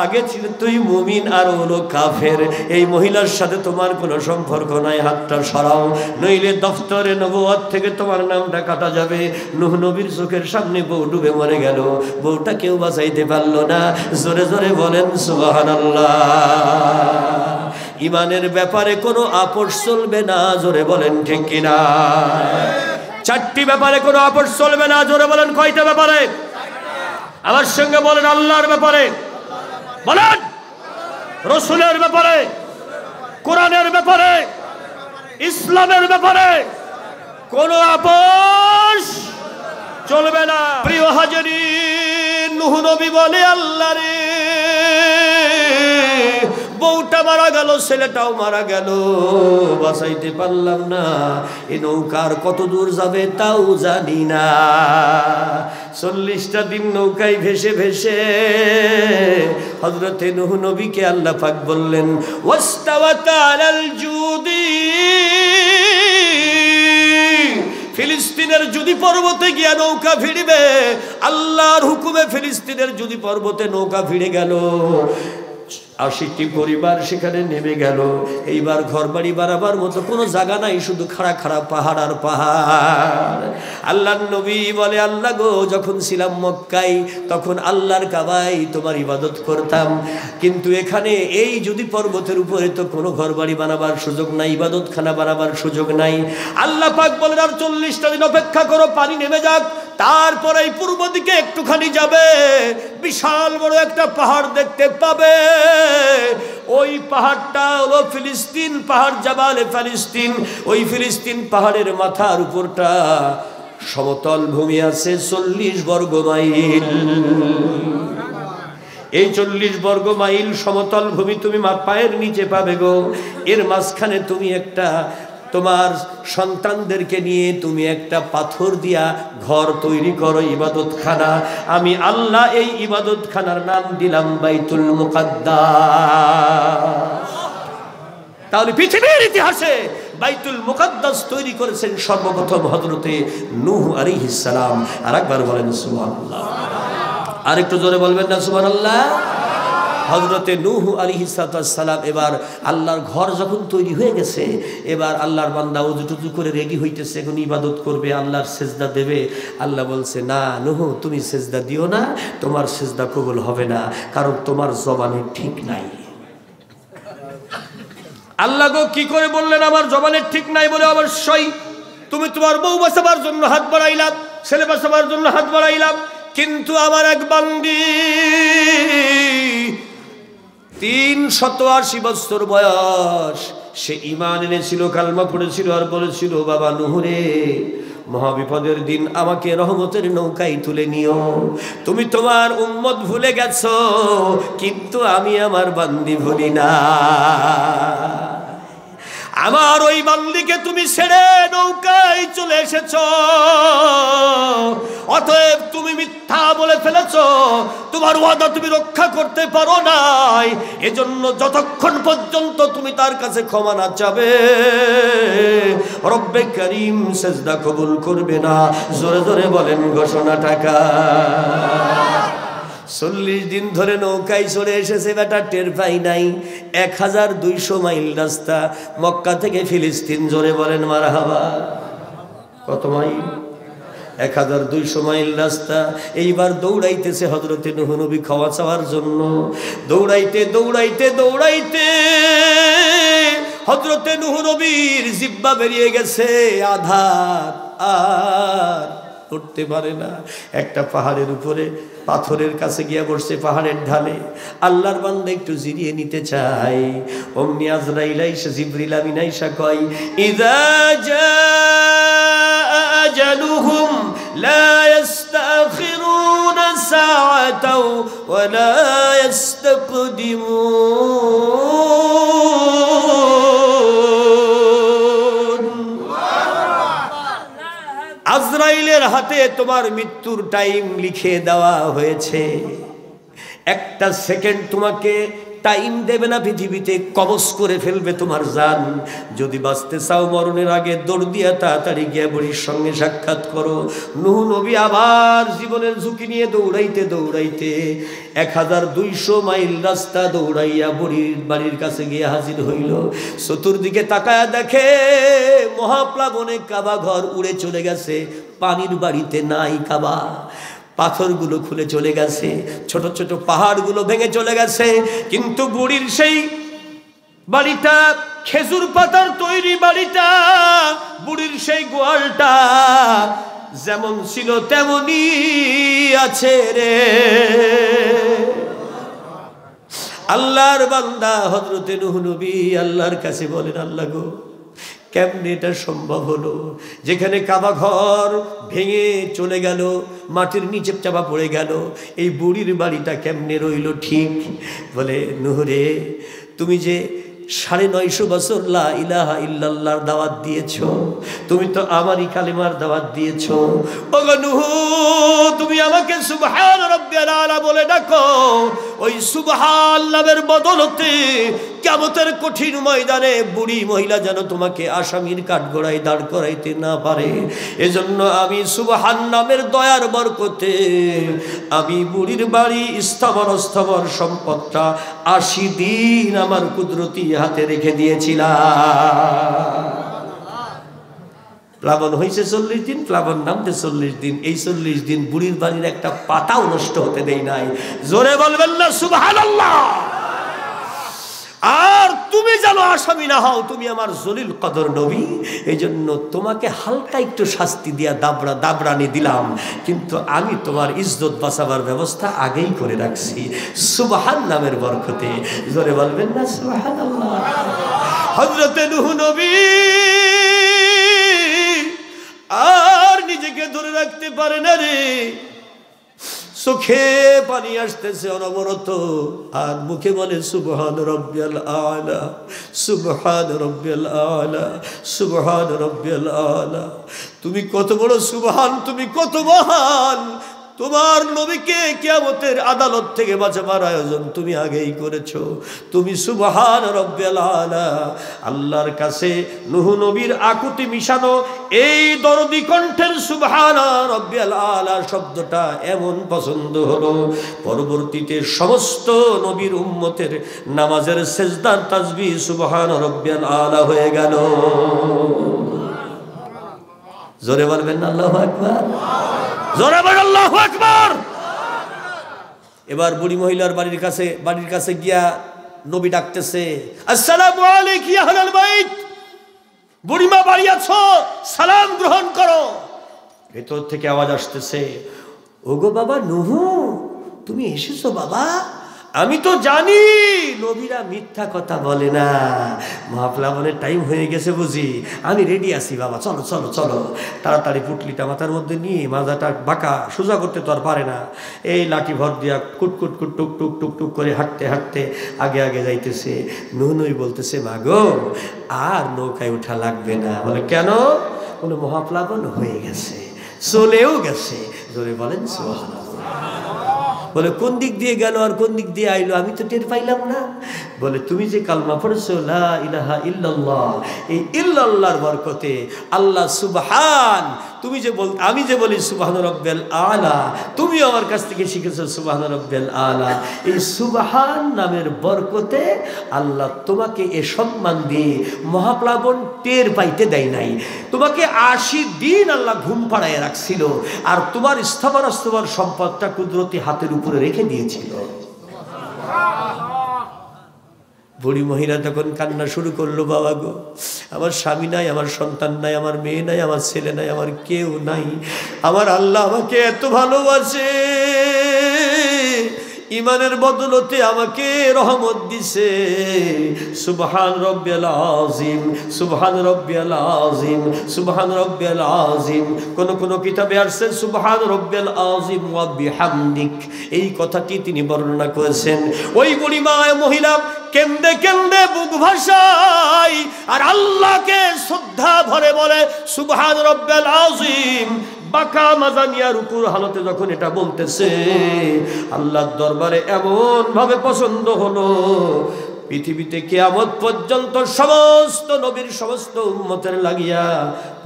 আগে ছিল তুই মুমিন আর হলো কাফের, এই মহিলার সাথে তোমার কোনো সম্পর্ক নাই, হাতটা সরাও, নইলে দফতরে নবুয়ত থেকে তোমার নামটা কাটা যাবে। নূহ নবীর চোখের সামনে বউ ডুবে মরে গেল, বউটা কেউ বাঁচাইতে পারলো না। জোরে জোরে বলেন সুবহানাল্লাহ। ইমানের ব্যাপারে কোনো আপোষ চলবে না, জোরে বলেন ঠিক কিনা? 4টি ব্যাপারে কোনো আপোষ চলবে না, জোরে বলেন কয়টা ব্যাপারে? আমার সঙ্গে বলেন আল্লাহর ব্যাপারে, বলেন রাসূলের ব্যাপারে, কোরআনের ব্যাপারে, ইসলামের ব্যাপারে কোনো আপোষ চলবে না। প্রিয় হাজিরিন, নূহ নবী বলে আল্লাহ রে বউটা মারা গেল, ছেলেটাও মারা গেল, বাঁচাইতে পারলাম না, এই নৌকার কত দূর যাবে তাও জানি না। 40টা দিন নৌকায় ভেসে ভেসে হযরতে নূহ নবীকে আল্লাহ পাক বললেন ওয়াস্তাওয়াত আলাল জুদি, ফিলিস্তিনের জুদি পর্বতে গিয়া নৌকা ভিড়বে। আল্লাহর হুকুমে ফিলিস্তিনের জুদি পর্বতে নৌকা ভিড়ে গেল, 80টি পরিবার সেখানে নেমে গেল। এইবার ঘর বাড়ি বাড়াবার মতো কোনো জায়গা নাই, শুধু খাড়া খাড়া পাহাড় আর পাহাড়। আল্লাহর নবী বলে আল্লাহ গো, যখন ছিলাম মক্কায় তখন আল্লাহর কাবায় তোমার ইবাদত করতাম, কিন্তু এখানে এই যদি পর্বতের উপরে তো কোনো ঘর বাড়ি বানাবার সুযোগ নাই, ইবাদতখানা বানাবার সুযোগ নাই। আল্লাহ পাক বলেন আর 40টা দিন অপেক্ষা করো, পানি নেমে যাক, তারপরে এই পূর্ব দিকে একটুখানি যাবে, বিশাল বড় একটা পাহাড় দেখতে পাবে। ওই পাহাড়টা হলো ফিলিস্তিন পাহাড়, জাবালে ফিলিস্তিন। ওই ফিলিস্তিন পাহাড়ের মাথার উপরটা সমতল ভূমি আছে 40 বর্গ মাইল। এই 40 বর্গ মাইল সমতল ভূমি তুমি পায়ের নিচে পাবে গো। এর মাঝখানে তুমি একটা তোমার সন্তানদেরকে নিয়ে তুমি একটা পাথর দিয়া ঘর তৈরি করো, ইবাদতখানা। আমি আল্লাহ এই ইবাদতখানার নাম দিলাম বাইতুল মুকাদ্দাস। তাহলে পৃথিবীর ইতিহাসে বাইতুল মুকাদ্দাস তৈরি করেছেন সর্বপ্রথম হযরতে নূহ আলাইহিস সালাম। আরেকবার বলেন সুবহানাল্লাহ, আরেকটু জোরে বলবেন না সুবহানাল্লাহ। হযরতে নূহ আলাইহিস সালাম এবার আল্লাহর ঘর যখন তৈরি হয়ে গেছে, এবার আল্লাহর বান্দা ওযু টুজু করে রেডি হইতেছে, এখন ইবাদত করবে, আল্লাহর সিজদা দেবে। আল্লাহ বলছে না নূহ, তুমি সিজদা দিও না, তোমার সিজদা কবুল হবে না, কারণ তোমার জবানে ঠিক নাই। আল্লাহ গো কি করে বললেন আমার জবানে ঠিক নাই? বলে অবশ্যই তুমি তোমার বউ বাঁচাবার জন্য হাত বাড়াইলা, ছেলে বাঁচাবার জন্য হাত বাড়াইলাম, কিন্তু আমার এক বান্দি 380 বছর বয়স, সে ঈমান এনেছিল, কালমা পড়েছিল, আর বলেছিল, বাবা নূহ রে, মহাবিপদের দিন আমাকে রহমতের নৌকায় তুলে নিও। তুমি তোমার উম্মত ভুলে গেছো, কিন্তু আমি আমার বান্দি ভুলি না। আমার ওই বান্দিকে তুমি ছেড়ে নৌকায় চলে এসেছো, অতএব তুমি মিথ্যা বলে ফেলেছো, তোমার ওয়াদা তুমি রক্ষা করতে পারো নাই। এজন্য যতক্ষণ পর্যন্ত তুমি তার কাছে ক্ষমা না চাবে, রব্বে কারীম সেজদা কবুল করবে না। জোরে জোরে বলেন ঘোষণা টাকা। 40 দিন ধরে নৌকায় চড়ে এসেছে, বেটা টের পাই নাই। 1200 মাইল রাস্তা, মক্কা থেকে ফিলিস্তিন। জোরে বলেন মারহাবা। কত মাইল? 1200 মাইল রাস্তা। এইবার দৌড়াইতেছে হযরতে নূহ নবী ক্ষমা চাওয়ার জন্য। দৌড়াইতে দৌড়াইতে দৌড়াইতে হযরতে নূহ নবীর জিহ্বা বেরিয়ে গেছে আধার, আর উঠতে পারে না। একটা পাহাড়ের উপরে পাথরের কাছে গিয়ে বসছে, পাহাড়ের ঢালে। আল্লাহর বান্দা একটু জিরিয়ে নিতে চাই, অমনি আজরাইল আইসা, জিবরিল আমিন আইসা কয়, ইযা জাআ আজালুহুম লা ইস্তাখিরুনা সাআতাও ওয়া লা ইস্তাকদিমুন। আজরাইলের হাতে তোমার মৃত্যুর টাইম লিখে দেওয়া হয়েছে। একটা সেকেন্ড তোমাকে টাইম দেবে না, পৃথিবীতে কবজ করে ফেলবে তোমার জান। যদি বাঁচতে চাও মরণের আগে দৌড় দিয়া তাড়াতাড়ি গিয়ে বুড়ির সঙ্গে সাক্ষাৎ করো। নূহ নবী আবার জীবনের ঝুঁকি নিয়ে দৌড়াইতে দৌড়াইতে 1200 মাইল রাস্তা দৌড়াইয়া বুড়ির বাড়ির কাছে গিয়ে হাজির হইল। চতুর্দিকে তাকায়া দেখে মহাপ্লাবনে কাবা ঘর উড়ে চলে গেছে, পানির বাড়িতে নাই কাবা। পাথরগুলো খুলে চলে গেছে, ছোট ছোট পাহাড়গুলো ভেঙে চলে গেছে, কিন্তু বুড়ির সেই বাড়িটা, খেজুর পাতার তৈরি বাড়িটা, বুড়ির সেই গোয়ালটা যেমন ছিল তেমনই আছে রে। আল্লাহর বান্দা হযরতে নূহ নবী আল্লাহর কাছে বলেন, আল্লাহ গো, কেমনে এটা সম্ভব হলো? যেখানে কাবা ঘর ভেঙে চলে গেল, মাটির নিচে চাপা পড়ে গেল, এই বুড়ির বাড়িটা কেমনে রইল ঠিক? বলে, নূহ রে, তুমি যে 950 বছর লা ইলাহা ইল্লাল্লাহর দাওয়াত দিয়েছ, তুমি তো আমারই কালেমার দাওয়াত দিয়েছ। ওগো নূহ, তুমি আমাকে সুবহান রাব্বিয়াল আলা বলে ডাকো। ওই সুবহান নামের বদলতে কিয়ামতের কঠিন ময়দানে বুড়ি মহিলা যেন তোমাকে আসামির কাঠগড়ায় দাঁড় করাইতে না পারে। এজন্য আমি সুবহান নামের দয়ার বরকতে আমি বুড়ির বাড়ি স্থাবর সম্পদটা 80 দিন আমার কুদরতি হাতে রেখে দিয়েছিলাম। প্লাবন হয়েছে 40 দিন, প্লাবন নামতে 40 দিন। এই 40 দিন বুড়ির বাড়ির একটা পাতাও নষ্ট হতে দেই নাই। জোরে বলবেন না সুবহানাল্লাহ। আর তুমি যেন আসামি না হও, তুমি আমার জলিল কদর নবী। এই জন্য তোমাকে হালকা একটু শাস্তি দিয়া দাবরানি দিলাম, কিন্তু আমি তোমার ইজ্জত বাঁচাবার ব্যবস্থা আগেই করে রাখছি সুবহান নামের বরকতে। জোরে বলবেন না সুবহানাল্লাহ। হযরতে নূহ নবী আর নিজেকে ধরে রাখতে পারে না রে, চোখে পানি আসতেছে অনবরত, আর মুখে বলে সুবহান রাব্বিয়াল আলা, সুবহান রাব্বিয়াল আলা, সুবহান রাব্বিয়াল আলা। তুমি কত বড় সুবহান, তুমি কত মহান। তোমার নবীকে কিয়ামতের আদালত থেকে বাঁচাবার আয়োজন তুমি আগেই করেছো। তুমি সুবহান রাব্বিয়াল আলা। আল্লাহর কাছে নূহ নবীর আকুতি মিশানো এই দরদি কণ্ঠের সুবহান রাব্বিয়াল আলা শব্দটা এমন পছন্দ হলো, পরবর্তীতে সমস্ত নবীর উম্মতের নামাজের সেজদার তাসবিহ সুবহান রাব্বিয়াল আলা হয়ে গেল। জোরে বলবেন না আল্লাহু আকবার। জোরে বলেন আল্লাহু আকবার। এবার বুড়ি মহিলার বাড়ির কাছে গিয়া নবী ডাকতেছে, আসসালামু আলাইকুম ইয়া আহলাল বাইত। বুড়িমা বাড়ি আছো, সালাম গ্রহণ করো। ভেতর থেকে আওয়াজ আসতেছে, ওগো বাবা নুহু, তুমি এসেছো বাবা? আমি তো জানি নবীরা মিথ্যা কথা বলে না, মহাপ্লাবনের টাইম হয়ে গেছে বুঝি, আমি রেডি আছি বাবা, চলো চলো চলো। তাড়াতাড়ি পুটলিটা মাথার মধ্যে নিয়ে, মাথাটা বাঁকা সোজা করতে তো আর পারে না, এই লাঠি ভর দিয়া কুটকুট কুট টুক টুক টুক টুক করে হাঁটতে হাঁটতে আগে আগে যাইতেছে। নুই বলতেছে, মা গো আর নৌকায় ওঠা লাগবে না। বলে কেন? বলে মহাপ্লাবন হয়ে গেছে, চলেও গেছে। জোরে বলেন সুবহানাল্লাহ। বলে কোন দিক দিয়ে গেল আর কোন দিক দিয়ে আইলো আমি তো টের পাইলাম না। বলে তুমি যে কালমা পড়েছো লা ইলাহা ইল্লাল্লাহ, এই ইল্লাল্লাহর বরকতে আল্লাহ সুবহান, তুমি যে আমি যে বলি সুবহান রাব্বিল আলা, তুমি আমার কাছ থেকে শিখেছো সুবহান রাব্বিল আলা। এই সুবহান নামের বরকতে আল্লাহ তোমাকে এ সম্মান দিয়ে মহাপ্লাবন টের পাইতে দেয় নাই। তোমাকে 80 দিন আল্লাহ ঘুম পাড়ায় রাখছিল, আর তোমার স্থাবর অস্থাবর সম্পদটা কুদরতি হাতের উপরে রেখে দিয়েছিল। বুড়ি মহিলা তখন কান্না শুরু করলো, বাবা গো আমার স্বামী নাই, আমার সন্তান নাই, আমার মেয়ে নাই, আমার ছেলে নাই, আমার কেউ নাই, আমার আল্লাহ আমাকে এত ভালোবাসে, ইমানের বদলতে আমাকে রহমত দিছে। সুবহান রব্বিয়াল আযীম, সুবহান রব্বিয়াল আযীম, সুবহান রব্বিয়াল আযীম। কোন কিতাবে আসছে সুবহান রব্বিয়াল আযীম ওয়া বিহামদিক, এই কথাটি তিনি বর্ণনা করেছেন। ওই বুড়ি মহিলা কেন্দে কেন্দে বুক ভাসায় আর আল্লাহকে শ্রদ্ধা ভরে বলে সুবহান রব্বিয়াল আযীম। বাঁকা মাজানিয়ার উপর হালতে যখন এটা বলতেছে, আল্লাহর দরবারে এমন ভাবে পছন্দ হলো, পৃথিবীতে কিয়ামত পর্যন্ত সমস্ত নবীর সমস্ত উম্মতের লাগিয়া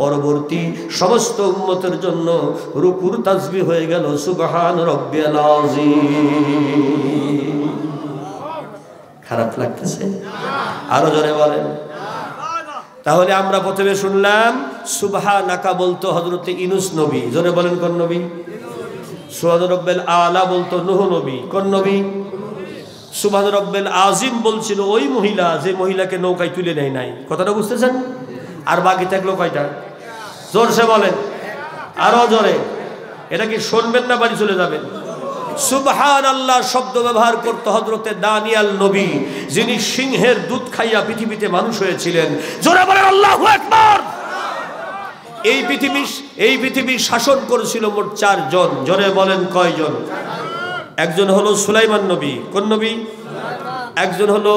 পরবর্তী সমস্ত উম্মতের জন্য রুকুর তাসবিহ হয়ে গেল সুবহান রব্বিয়াল আযীম। খারাপ লাগতেছে? আরো জোরে বলেন। তাহলে আমরা প্রথমে শুনলাম সুবহানাকা বলতো হযরতে ইউনূস নবী, জোরে বলেন কোন নবী? সুবহান রব্বিল আলা বলতো নূহ নবী, কোন নবী? সুবহান রব্বিল আযীম বলছিল ওই মহিলা যে মহিলাকে নৌকায় তুলে নেয় নাই। কথাটা বুঝতেছেন? আর বাকি থাকলো কয়টা? জোরসে বলেন, আরো জোরে। এটা কি শুনবেন না বাড়ি চলে যাবেন? সুবহানাল্লাহ শব্দ ব্যবহার করত হযরতে দানিয়াল নবী, যিনি সিংহের দুধ খাইয়া পৃথিবীতে মানুষ হয়েছিলেন। জোরে বলেন আল্লাহু আকবার। এই পৃথিবী শাসন করেছিল মোট 4 জন। জোরে বলেন কয়জন? একজন হলো সুলাইমান নবী, কোন নবী? একজন হলো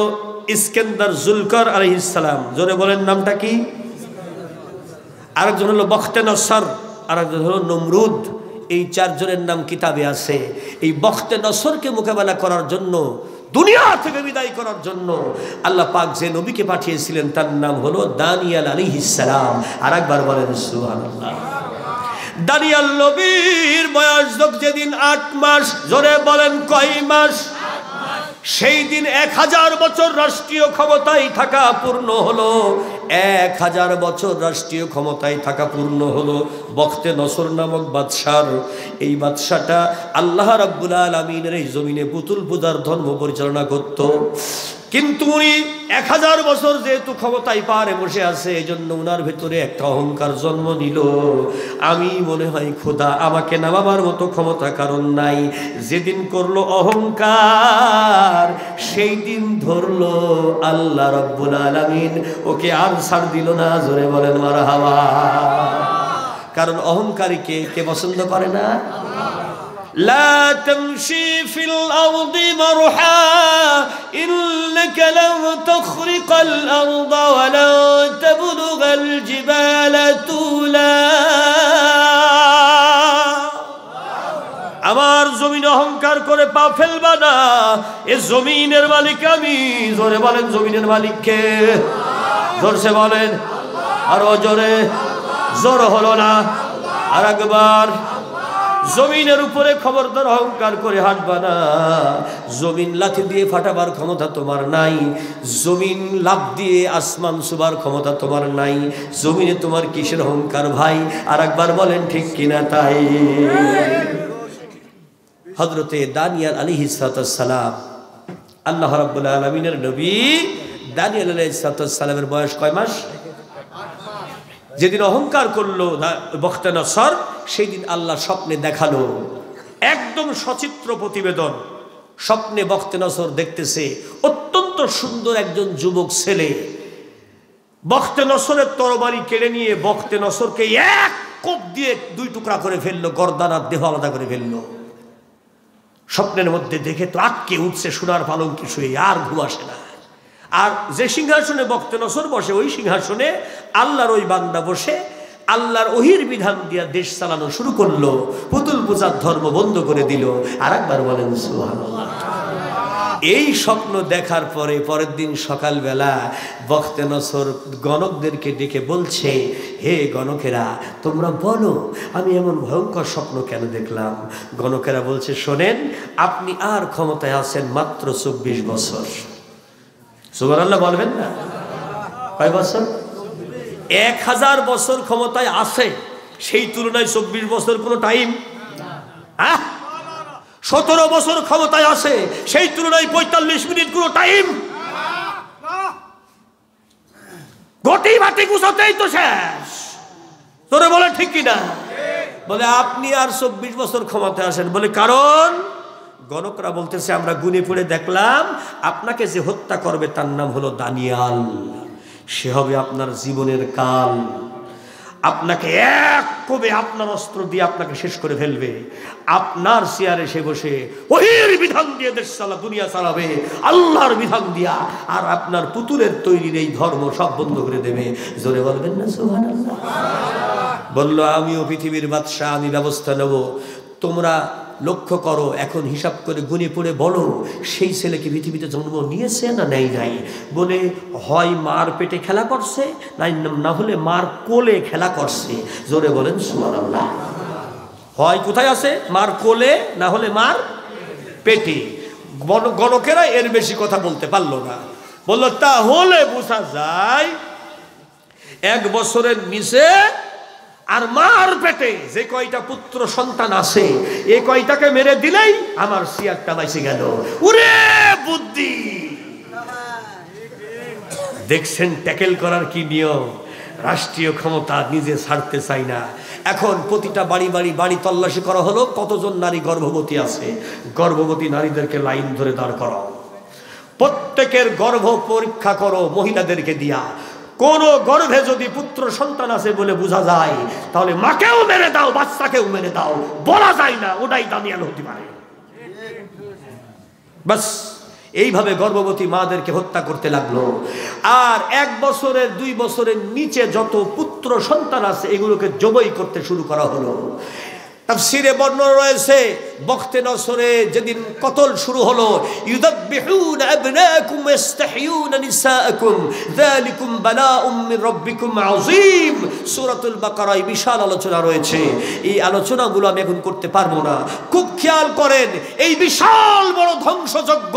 ইস্কেন্দার জুলকার আলাইহিস সালাম, জোরে বলেন নামটা কি? আরেকজন হলো বখতে-নসর, আরেকজন হলো নমরুদ। এই 4 জনের নাম কিতাবে আছে। এই বখতে-নসরকে মোকাবেলা করার জন্য, দুনিয়া থেকে বিদায় করার জন্য আল্লাহ পাক যে নবীকে পাঠিয়েছিলেন তার নাম হলো দানিয়াল আলাইহিস সালাম। আর একবার বলেন সুবহানাল্লাহ। দানিয়াল নবীর বয়স যেদিন 8 মাস, জোরে বলেন কয় মাস? সেই দিন 1000 বছর রাষ্ট্রীয় ক্ষমতায় থাকা পূর্ণ হলো। 1000 বছর রাষ্ট্রীয় ক্ষমতায় থাকা পূর্ণ হলো বখতে-নসর নামক বাদশার। এই বাদশাটা আল্লাহ রাব্বুল আলামিনের এই জমিনে পুতুল পূজার ধর্ম পরিচালনা করত। কিন্তু উনি 1000 বছর যেহেতু ক্ষমতায় পারে বসে আছে, এই জন্য উনার ভেতরে একটা অহংকার জন্ম নিল। আমি মনে হয় খোদা, আমাকে নামাবার মতো ক্ষমতা কারণ নাই। যেদিন করলো অহংকার, সেই দিন ধরলো আল্লাহ রাব্বুল আলামিন, ওকে আর ছাড় দিল না। জোরে বলেন মারহাবা। কারণ অহংকারীকে কে পছন্দ করে না? لا تمشي في الأرض مرحا إنك لن تخرق الأرض ولن تبلغ الجبال طولا। আমার জমিনে অহংকার করে পা ফেলবা না, এ জমিনের মালিক আমি। জোরে বলেন জমিনের মালিক কে? জোরসে বলেন, আরো জোরে। জোর হলো না, আর একবার। জমিনের উপরে খবরদার অহংকার করে হাঁটবা না। জমিন লাথি দিয়ে ফাটাবার ক্ষমতা তোমার নাই। জমিন লাফ দিয়ে আসমান ছুবার ক্ষমতা তোমার নাই। জমিনে তোমার কিসের অহংকার ভাই? আর একবার বলেন ঠিক কিনা তাই? হযরতে দানিয়াল আলাইহিস সালাম, আল্লাহ রাব্বুল আলামিনের নবী দানিয়াল আলাইহিস সালামের বয়স কয় মাস? যেদিন অহংকার করলো বখতে-নসর, সেই দিন আল্লাহ স্বপ্নে দেখালো, একদম সচিত্র প্রতিবেদন। স্বপ্নে বখতে নসর দেখতেছে অত্যন্ত সুন্দর একজন যুবক ছেলে বখতে নসরের তরবারি কেড়ে নিয়ে বখতে নসরকে এক কোপ দিয়ে 2 টুকরা করে ফেললো, গর্দান আর দেহ আলাদা করে ফেললো। স্বপ্নের মধ্যে দেখে তো আটকে উঠছে সোনার পালঙ্কে শুয়ে, আর ঘুম আসে না। আর যে সিংহাসনে বখতে নসর বসে, ওই সিংহাসনে আল্লাহর ওই বান্দা বসে আল্লাহর ওহির বিধান দিয়া দেশ চালানো শুরু করলো, পুতুল পূজার ধর্ম বন্ধ করে দিল। আর একবার বলেন সুবহানাল্লাহ। এই স্বপ্ন দেখার পরে পরের দিন সকালবেলা বখতে নসর গণকদেরকে ডেকে বলছে, হে গণকেরা, তোমরা বলো আমি এমন ভয়ঙ্কর স্বপ্ন কেন দেখলাম? গণকেরা বলছে, শোনেন, আপনি আর ক্ষমতায় আছেন মাত্র 24 বছর। সুবহানাল্লাহ বলবেন না? কয় বছর? 1000 বছর ক্ষমতায় আছে, সেই তুলনায় 24 বছর কোনো টাইম? 17 বছর ক্ষমতায় আছে, সেই তুলনায় 45 মিনিট কোনো টাইম? গটি বাটি গুছাতেই তো শেষ। তোরে বলে ঠিক কিনা? বলে আপনি আর 24 বছর ক্ষমতায় আসেন। বলে কারণ? গণকরা বলতেছে, আমরা গুনে পড়ে দেখলাম আপনাকে যে হত্যা করবে তার নাম হলো দানিয়াল। সে হবে আপনার জীবনের কাল, আপনাকে এক কোবে আপনার অস্ত্র দিয়ে আপনাকে শেষ করে ফেলবে। আপনার চেয়ারে সে বসে ওহির বিধান দিয়ে দেশ চালা দুনিয়া চালাবে, আল্লাহর বিধান দিয়া। আর আপনার পুতুলের তৈরির এই ধর্ম সব বন্ধ করে দেবে। জোরে বলবেন না সুবহানাল্লাহ? বলল, আমিও পৃথিবীর বাদশা, আমি ব্যবস্থা নেব। তোমরা লক্ষ্য করো, এখন হিসাব করে গুনে পড়ে বলো, সেই ছেলে কি পৃথিবীতে জন্ম নিয়েছে না নেই? নাই। বলে হয় মার পেটে খেলা করছে, না হলে মার কোলে খেলা করছে। জোরে বলেন সুবহানাল্লাহ। হয় কোথায় আছে? মার কোলে, না হলে মার পেটে। গণকেরা এর বেশি কথা বলতে পারলো না। বলল, তাহলে বোঝা যায় 1 বছরের নিচে আর মার পেটে যে কয়টা পুত্র সন্তান আছে, এই কয়টাকে মেরে দিলেই আমার সিয়ারটা বাইসে গেল। ওরে বুদ্ধি! দেখছেন ট্যাকেল করার কি নিয়ম? রাষ্ট্রীয় ক্ষমতা নিজে ছাড়তে চাই না। এখন প্রতিটা বাড়ি তল্লাশি করা হলো, কতজন নারী গর্ভবতী আছে। গর্ভবতী নারীদেরকে লাইন ধরে দাঁড় করাও, প্রত্যেকের গর্ভ পরীক্ষা করো মহিলাদেরকে দিয়া। কোন গর্ভে যদি পুত্র সন্তান আছে বলে বোঝা যায়, তাহলে মাকেও মেরে দাও, বাচ্চাকেও মেরে দাও। বলা যায় না, ওটাই দানিয়াল হতে পারে। বাস এইভাবে গর্ভবতী মাদেরকে হত্যা করতে লাগলো। আর 1 বছরের 2 বছরের নিচে যত পুত্র সন্তান আছে এগুলোকে জবাই করতে শুরু করা হলো। তাফসীরে বর্ণনা রয়েছে, বখতে নসরে যেদিন কতল শুরু হলো, ইউযাববিহুনা আবনাকুম ওয়াস্তাহয়ুনা নিসাআকুম যালিকুম বালাউম মির রাব্বিকুম আযীম। সূরাতুল বাকারায় বিশাল আলোচনা রয়েছে। এই আলোচনাগুলো আমি এখন করতে পারবো না। খুব খেয়াল করেন, এই বিশাল বড় ধ্বংসযজ্ঞ,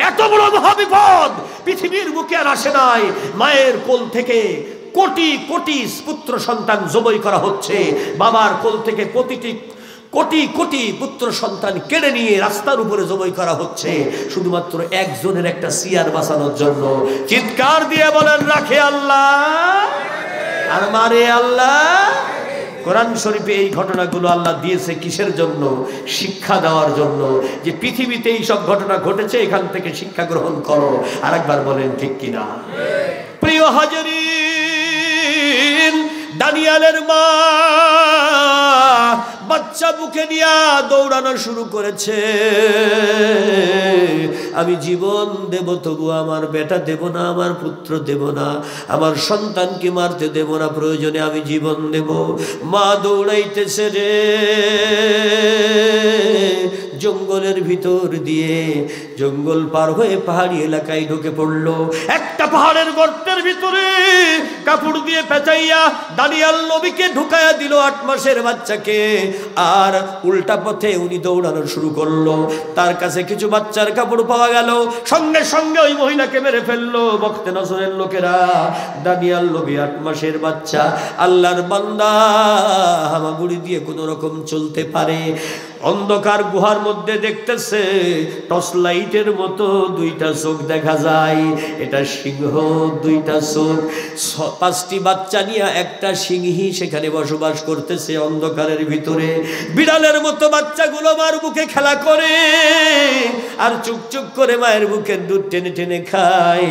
এত বড় মহাবিপদ পৃথিবীর বুকে আর আসে নাই। মায়ের কোল থেকে কোটি কোটি পুত্র সন্তান জবাই করা হচ্ছে। বাবার কোল থেকে কোটি কোটি পুত্র সন্তান কেড়ে নিয়ে রাস্তার উপরে জবাই করা হচ্ছে, শুধুমাত্র একজনের একটা সিয়ার বাঁচানোর জন্য। চিৎকার দিয়ে বলেন, রাখে আল্লাহ আর মারে আল্লাহ। কোরআন শরীফে এই ঘটনাগুলো আল্লাহ দিয়েছে কিসের জন্য? শিক্ষা দেওয়ার জন্য, যে পৃথিবীতে এই সব ঘটনা ঘটেছে, এখান থেকে শিক্ষা গ্রহণ করো। আরেকবার বলেন ঠিক কিনা? প্রিয় হাজিরিন, দানিয়ালের মা বাচ্চা বুকে নিয়ে দৌড়ানো শুরু করেছে। আমি জীবন দেব, তবু আমার বেটা দেব না, আমার পুত্র দেব না, আমার সন্তানকে মারতে দেব না, প্রয়োজনে আমি জীবন দেব। মা দৌড়াইতেছে রে, জঙ্গলের ভিতর দিয়ে, জঙ্গল পার হয়ে পাহাড়ি এলাকায় ঢুকে পড়লো। একটা পাহাড়ের গর্তের ভিতরে কাপড় দিয়ে পেঁচাইয়া দানিয়াল নবীকে ঢুকাইয়া দিল, 8 মাসের বাচ্চাকে। আর উল্টা পথে উনি দৌড়ানো শুরু করলো। তার কাছে কিছু বাচ্চার কাপড় পাওয়া গেল, সঙ্গে সঙ্গে ওই মহিলাকে মেরে ফেললো বখতে নসরের লোকেরা। দানিয়াল নবী 8 মাসের বাচ্চা, আল্লাহর বান্দা, হামাগুড়ি দিয়ে কোন রকম চলতে পারে। অন্ধকার গুহার মধ্যে দেখতেছে টর্চ লাইটের মতো দুইটা চোখ দেখা যায়। এটা সিংহ, দুইটা চোখ, 5টি বাচ্চা নিয়ে একটা সিংহী সেখানে বসবাস করতেছে অন্ধকারের ভিতরে। বিড়ালের মতো বাচ্চাগুলো মার বুকে খেলা করে আর চুপচুপ করে মায়ের বুকের দুধ টেনে টেনে খায়।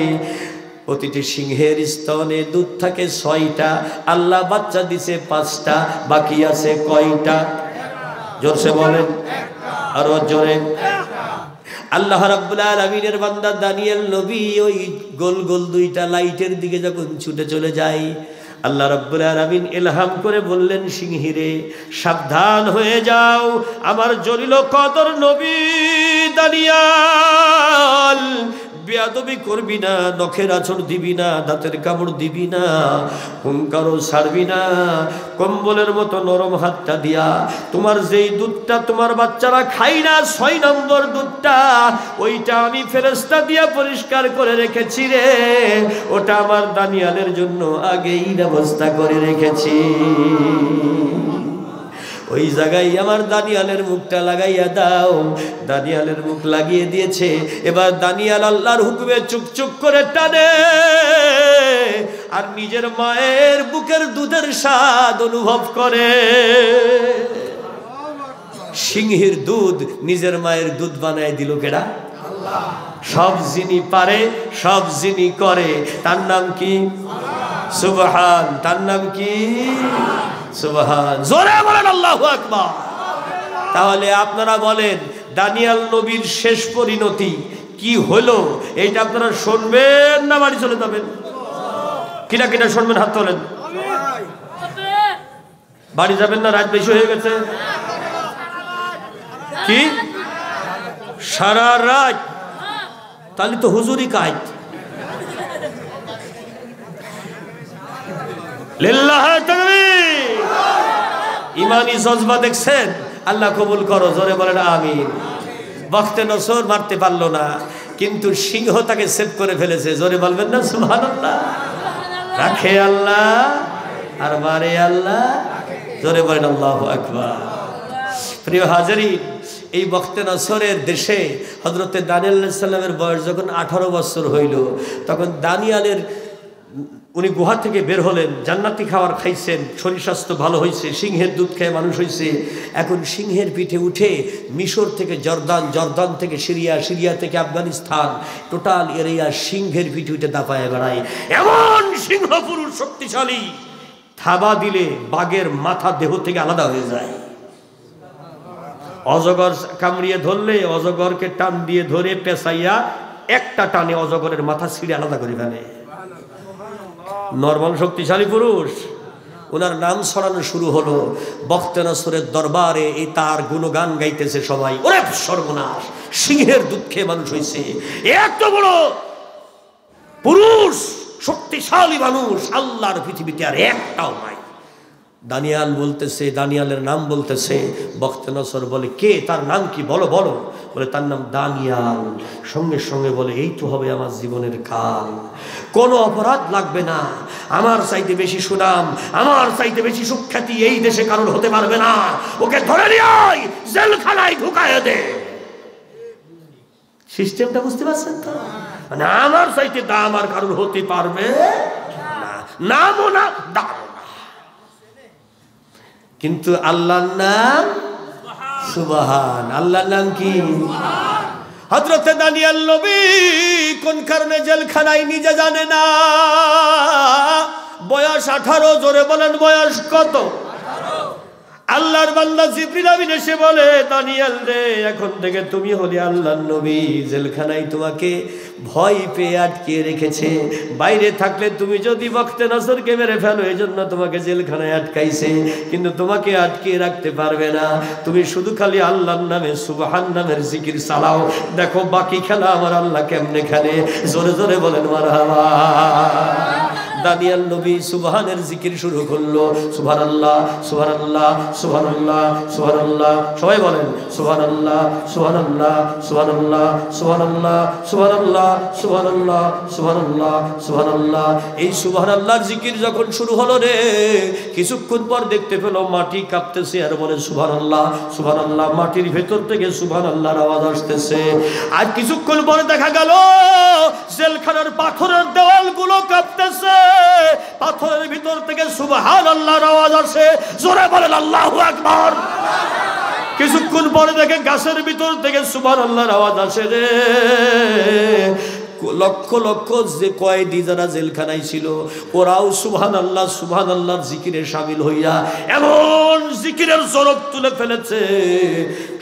প্রতিটি সিংহের স্তনে দুধ থাকে 6টা, আল্লাহ বাচ্চা দিছে 5টা, বাকি আছে কয়টা? জোরসে বলেন, আরো জোরে। আল্লাহ রাব্বুল আলামিনের বান্দা দানিয়েল নবী ওই গোল গোল দুইটা লাইটের দিকে যখন ছুটে চলে যায়, আল্লাহ রাব্বুল আলামিন ইলহাম করে বললেন, সিংহীরে সাবধান হয়ে যাও, আমার জলিল কদর নবী দানিয়াল, বেয়াদবি করবি না, নখের আঁচড় দিবি না, দাঁতের কামড় দিবি না, হুঙ্কারও ছাড়বি না, কম্বলের মতো নরম হাতটা দিয়া তোমার যেই দুধটা তোমার বাচ্চারা খাই না 6 নম্বর দুধটা, ওইটা আমি ফেরেশতা দিয়া পরিষ্কার করে রেখেছি রে, ওটা আমার দানিয়ালের জন্য আগেই ব্যবস্থা করে রেখেছি। ওই জায়গায় আমার দানিয়ালের মুখটা লাগাইয়া দাও। দানিয়ালের মুখ লাগিয়ে দিয়েছে। এবার দানিয়াল আল্লাহর হুকুমে চুপচুপ করে টানে আর নিজের মায়ের বুকের দুধের স্বাদ অনুভব করে। সিংহের দুধ নিজের মায়ের দুধ বানায় দিল কেডা? আল্লাহ। সব যিনি পারে, সব যিনি করে, তার নাম কি? সুবহান। তার নাম কি? সুবহান। জোরে বলেন আল্লাহু আকবার। তাহলে আপনারা বলেন দানিয়াল নবীর শেষ পরিণতি কি হলো, এইটা আপনারা শুনবেন না বাড়ি চলে যাবেন? কিনা কিনা শুনবেন? হাত তোলেন। বাড়ি যাবেন না? রাত বেশি হয়ে গেছে। কি সারা রাত? তাহলে তো হুজুরি কাজ। লিল্লাহ তাকবীর। ইমানি জজবা দেখছেন? আল্লাহ কবুল করো। জোরে বলেন আমিন। বখতে নসর মারতে পারলো না, কিন্তু সিংহ তাকে সেভ করে ফেলেছে। জোরে বলবেন না সুবহানাল্লাহ? রাখে আল্লাহ আর মারে আল্লাহ। জোরে বলেন আল্লাহু আকবার। প্রিয় হাজিরিন, এই বখতে নসরের দেশে হযরতে দানিয়েল আলাইহিস সালামের বয়স যখন 18 বছর হইল, তখন দানিয়ালের উনি গুহা থেকে বের হলেন, জান্নাতি খাবার খাইছেন, শরীর স্বাস্থ্য ভালো হয়েছে, সিংহের দুধ খেয়ে মানুষ হয়েছে। এখন সিংহের পিঠে উঠে মিশর থেকে জর্দান, জর্দান থেকে সিরিয়া, সিরিয়া থেকে আফগানিস্তান, টোটাল এরিয়া সিংহের পিঠে উঠে দাপায় বেড়ায়। এমন সিংহ পুরুষ শক্তিশালী, থাবা দিলে বাঘের মাথা দেহ থেকে আলাদা হয়ে যায়। অজগর কামড়িয়ে ধরলে অজগরকে টান দিয়ে ধরে পেঁচাইয়া একটা টানে অজগরের মাথা ছিঁড়ে আলাদা করে ফেলে। নরমাল শক্তিশালী পুরুষ। ওনার নাম ছড়ানো শুরু হলো। বখতে নসরের দরবারে এই তার গুণগান গাইতেছে সবাই। ওরে সর্বনাশ, সিংহের দুধ খেয়ে মানুষ হয়েছে, এত বড় পুরুষ, শক্তিশালী মানুষ আল্লাহর পৃথিবীতে আর একটাও নাই। দানিয়াল বলতেছে, দানিয়ালের নাম বলতেছে। বখতে নসর বলে, কে? তার নাম কি? বলো বলো। বলে তার নাম দানিয়াল। সঙ্গে সঙ্গে বলে, এই তো হবে আমার জীবনের কাল, কোনো অপরাধ লাগবে না, আমার চাইতে বেশি সুনাম, আমার চাইতে বেশি সুখ্যাতি এই দেশে কারণ হতে পারবে না, ওকে ধরে নিয়ে আয়, জেলখানায় ঢুকায় দে। সিস্টেমটা বুঝতে পারছেন তো? মানে আমার চাইতে দাম আর কারণ হতে পারবে না, নামও না দাম। কিন্তু আল্লাহর নাম সুবহান। আল্লাহর নাম কি? হযরতে দানিয়েল নবী কোন কারণে জেলখানায় নিজে জানে না। বয়স 18। জোরে বলেন বয়স কত? আল্লাহর বান্দা জিবরিল আমিন এসে বলে, দানিয়েল রে, এখন থেকে তুমি হলে আল্লাহর নবী, জেলখানায় তোমাকে ভয় পেয়ে আটকে রেখেছে, বাইরে থাকলে তুমি যদি বখতে নসরকে মেরে ফেলো, এই জন্য তোমাকে জেলখানায় আটকাইছে, কিন্তু তোমাকে আটকে রাখতে পারবে না। তুমি শুধু খালি আল্লাহর নামে সুবহান নামের জিকির চালাও, দেখো বাকি খেলা আমার আল্লাহ কেমনে খেলে। জোরে জোরে বলেন মারহাবা। দানিয়াল নবী সুবহানের জিকির শুরু করলো। সুবহানাল্লাহ সুবহানাল্লাহ সুবহানাল্লাহ সুবহানাল্লাহ, সবাই বলেন সুবহানাল্লাহ সুবহানাল্লাহ সুবহানাল্লাহ সুবহানাল্লাহ সুবহানাল্লাহ সুবহানাল্লাহ সুবহানাল্লাহ সুবহানাল্লাহ। এই সুবহানাল্লাহর জিকির যখন শুরু হলো রে, কিছুক্ষণ পর দেখতে পেল মাটি কাঁপতেছে আর বলে সুবহানাল্লাহ সুবহানাল্লাহ। মাটির ভেতর থেকে সুবহানাল্লাহর আওয়াজ আসতেছে। আর কিছুক্ষণ পরে দেখা গেল জেলখানার পাথরের দেওয়ালগুলো কাঁপতেছে, পাথরের ভিতর থেকে সুবহানাল্লাহর আওয়াজ আসে। জোরে বলেন আল্লাহু আকবার। কিছুক্ষণ পরে দেখে গাছের ভিতর থেকে সুবহানাল্লাহর আওয়াজ আসে রে। লক্ষ লক্ষ যে কয়েদি যারা জেলখানায় ছিল ওরাও সুবহানাল্লাহ সুবহানাল্লাহর জিকিরে শামিল হইয়া এমন জিকিরের জরব তুলে ফেলেছে,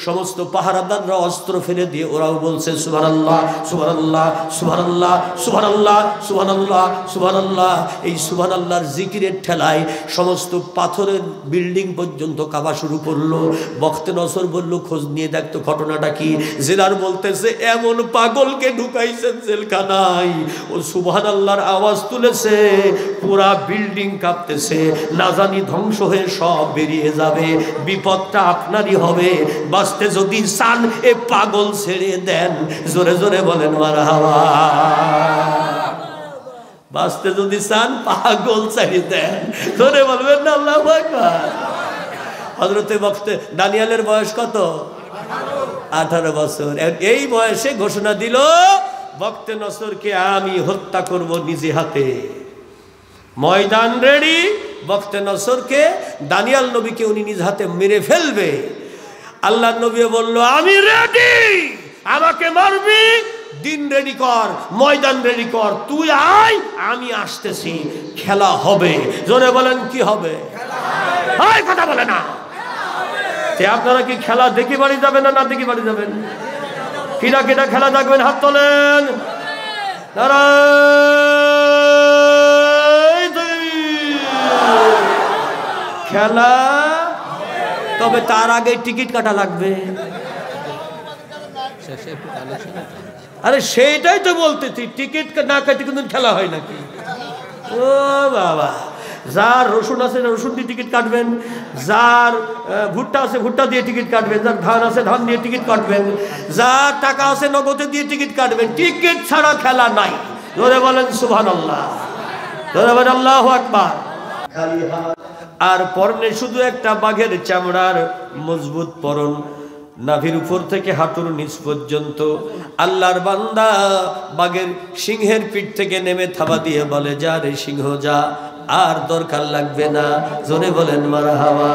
সমস্ত পাহারাদাররা অস্ত্র ফেলে দিয়ে ওরাও বলছে সুবহানাল্লাহ সুবহানাল্লাহ সুবহানাল্লাহ সুবহানাল্লাহ সুবহানাল্লাহ সুবহানাল্লাহ। এই সুবহানাল্লাহর জিকিরের ঠেলায় সমস্ত পাথরের বিল্ডিং পর্যন্ত কাঁপা শুরু করলো। বখতে নসর বলল খোঁজ নিয়ে দেখতো ঘটনাটা কি। জেলার বলতেছে এমন পাগলকে ঢুকাইছেন জেলখানায়, ও সুবহানাল্লাহর আওয়াজ তুলেছে, পুরা বিল্ডিং কাঁপতেছে, না জানি ধ্বংস হয়ে সব বেরিয়ে যাবে, বিপদটা আপনারই হবে। বাঁচতে যদি চান এ পাগল ছেড়ে দেন। জোরে জোরে বলেন মারহাবা। বাঁচতে যদি চান পাগল ছেড়ে দেন। জোরে বলবেন না আল্লাহু আকবার। হযরতে বখতে দানিয়ালের বয়স কত? 18 বছর। এই বয়সে ঘোষণা দিল বখতে নসরকে আমি হত্যা করব নিজে হাতে। ময়দান রেডি। বখতে নসরকে দানিয়াল নবীকে উনি নিজ হাতে মেরে ফেলবে। আল্লাহর নবী বলল আমি রেডি, আমাকে মারবি, দিন রেডি কর, ময়দান রেডি কর, তুই আয়, আমি আসতেছি, খেলা হবে। জোরে বলেন কি হবে? হয় কথা বলে না। আপনারা কি খেলা দেখে বাড়ি যাবেন না দেখে বাড়ি যাবেন? কিরা কিরা খেলা দেখবেন হাত তোলেন। খেলা, তবে তার আগে টিকিট কাটা লাগবে। আরে সেইটাই তো বলতেছি, টিকিট না কাটি কিন্তু খেলা হয় নাকি? ও বাবা, যার রসুন আছে রসুন দিয়ে টিকিট কাটবেন, যার ভুট্টা আছে ভুট্টা দিয়ে টিকিট কাটবেন, যার ধান আছে ধান দিয়ে টিকিট কাটবেন, যার টাকা আছে নগদে দিয়ে টিকিট কাটবেন। টিকিট ছাড়া খেলা নাই। জোরে বলেন সুবহানাল্লাহ, জোরে বলেন আল্লাহু আকবার। আর পরনে শুধু একটা বাঘের চামড়ার মজবুত পরন, নাভির উপর থেকে হাঁটুর নিচ পর্যন্ত। আল্লাহর বান্দা বাঘের সিংহের পিঠ থেকে নেমে থাবা দিয়ে বলে যা রে সিংহ যা, আর দরকার লাগবে না। জোরে বলেন মারহাবা।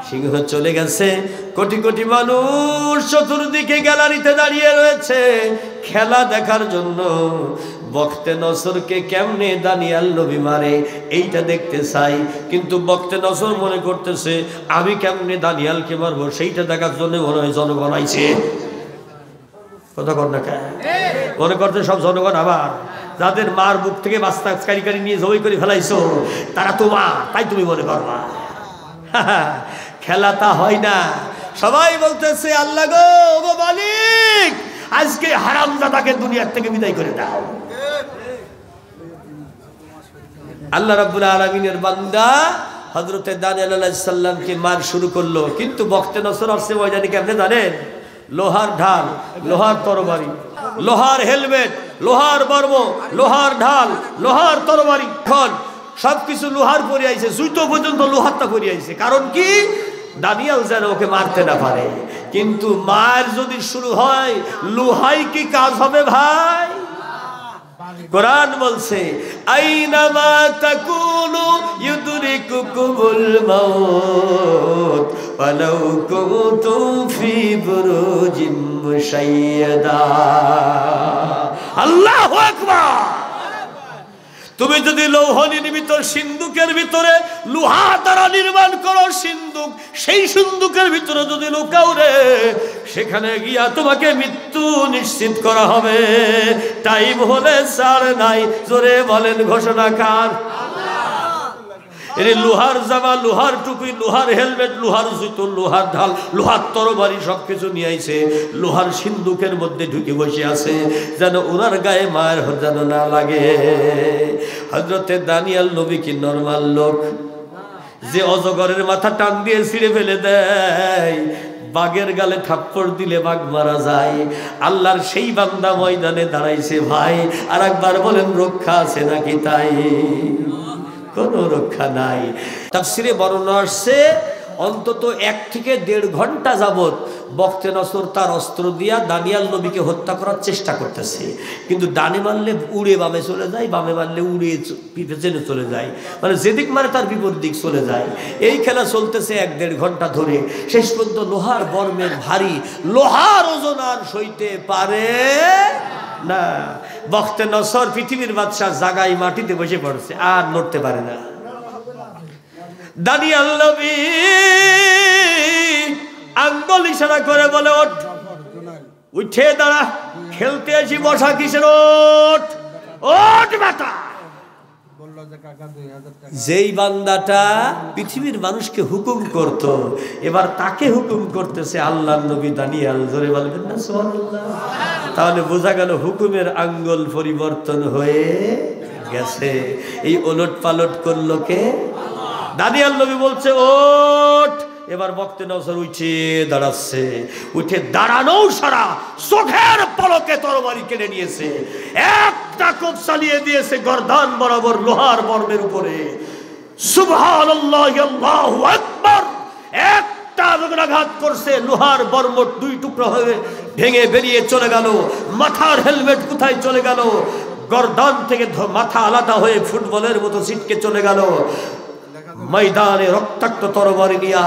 সিংহ চলে গেছে। কোটি কোটি মানুষ চতুর্দিকে গ্যালারিতে দাঁড়িয়ে রয়েছে খেলা দেখার জন্য। বখতে নসরকে কেমনে দানিয়াল নবী মারে এইটা দেখতে চাই, কিন্তু বখতে নসর মনে করতেছে আমি কেমনে দানিয়ালকে মারবো সেইটা দেখার জন্য মনে হয় জনগণ আইছে। কথা কর না কেন? মনে করতে সব জনগণ আবার যাদের মার বুক থেকে বাস্তা কারি কারি নিয়ে জমি করে ফেলাইছো তারা তোমার, তাই তুমি মনে করবা। খেলা তা হয় না। সবাই বলতেছে আল্লাহ গো, গো মালিক, আজকে হারামজাদাকে দুনিয়ার থেকে বিদায় করে দাও। আল্লাহ রাব্বুল আলামিনের বান্দা হযরতে দানিয়েল আলাইহিস সালামকে মার শুরু করলো, কিন্তু বখতে নসর আসছে ময়দানে কেমনে জানেন? লোহার ঢাল, লোহার তরবারি, লোহার হেলমেট, লোহার বর্ম, লোহার ঢাল, লোহার তরবারি, খন সবকিছু লোহার পরে আইছে, জুতো পর্যন্ত লোহারটা পরে আইছে। কারণ কি? দানিয়াল যেন ওকে মারতে না পারে। কিন্তু মার যদি শুরু হয় লোহাই কি কাজ হবে ভাই? কোরআন বলছে আইনামা তাকুনু ইউদরিকুকুমুল মাউত ওয়ালাউ কুনতুম ফি বুরুজিম মুশাইয়াদা। আল্লাহু আকবার। তুমি যদি লৌহ নির্মিত সিন্দুকের ভিতরে লোহা দ্বারা নির্মাণ করো সিন্দুক, সেই সিন্দুকের ভিতরে যদি লুকাও রে, সেখানে গিয়া তোমাকে মৃত্যু নিশ্চিত করা হবে। টাইম হলে ছাড় নাই। জোরে বলেন ঘোষণা কার? লোহার জামা, লোহার টুপি, লোহার হেলমেট, লোহার জুতো, লোহার ঢাল, লোহার তরবারি সবকিছু নিয়ে আইছে। লোহার সিন্দুকের মধ্যে ঢুকে বসে আছে যেন ওনার গায়ে মায়ের যেন না লাগে। হযরতে দানিয়েল নবী কি নরমাল লোক যে অজগরের মাথা টান দিয়ে ছিঁড়ে ফেলে দেয়, বাঘের গালে থাপ্পড় দিলে বাঘ মারা যায়। আল্লাহর সেই বান্দা ময়দানে দাঁড়াইছে ভাই। আর একবার বলেন রক্ষা আছে নাকি? তাই কোনো রক্ষা নাই। তাফসীরে বর্ণনা আসছে অন্তত 1 থেকে 1.5 ঘন্টা যাবত বখতে নসর তার অস্ত্র দিয়া দানিয়াল নবীকে হত্যা করার চেষ্টা করতেছে, কিন্তু ডানে মারলে উড়ে বামে চলে যায়, বামে মারলে উড়ে পিছনে চলে যায়, মানে যেদিক মারে তার বিপরীত দিক চলে যায়। এই খেলা চলতেছে 1-1.5 ঘন্টা ধরে। শেষ পর্যন্ত লোহার বর্মের ভারী, লোহার ওজন আর সইতে পারে না। বখতে নসর পৃথিবীর বাদশাহ জাগায় মাটিতে বসে পড়ছে, আর নড়তে পারে না। দানিয়েল নবী আঙ্গুল ইশারা করে বলে ওঠ, উঠে দাঁড়া, খেলতে আসি বসা কিসের, ওঠ ওঠ বেটা। যেই বান্দাটা পৃথিবীর মানুষকে হুকুম করত, এবার তাকে হুকুম করতেছে আল্লাহর নবী দানিয়েল। জোরে বলবেন না সুবহানাল্লাহ? তাহলে বোঝা গেল হুকুমের আঙ্গুল পরিবর্তন হয়ে গেছে। এই ওলট পালট করলো কে? দানিয়েল নবী বলছে ওঠ। এবার বখতে নসর উঠে দাঁড়াচ্ছে, উঠে দাঁড়ানো সারা চোখের পলকে তরবারি কেড়ে নিয়েছে, একটা কোপ চালিয়ে দিয়েছে গর্দান বরাবর লোহার বর্মের উপরে। সুবহানাল্লাহ, আল্লাহু আকবার। একটা আঘাত করছে, লোহার বর্ম 2 টুকরা হয়ে ভেঙে বেরিয়ে চলে গেল। মাথার হেলমেট কোথায় চলে গেল? গর্দান থেকে মাথা আলাদা হয়ে ফুটবলের মতো ছিটকে চলে গেল। ময়দানে রক্তাক্ত তরবারি নিয়া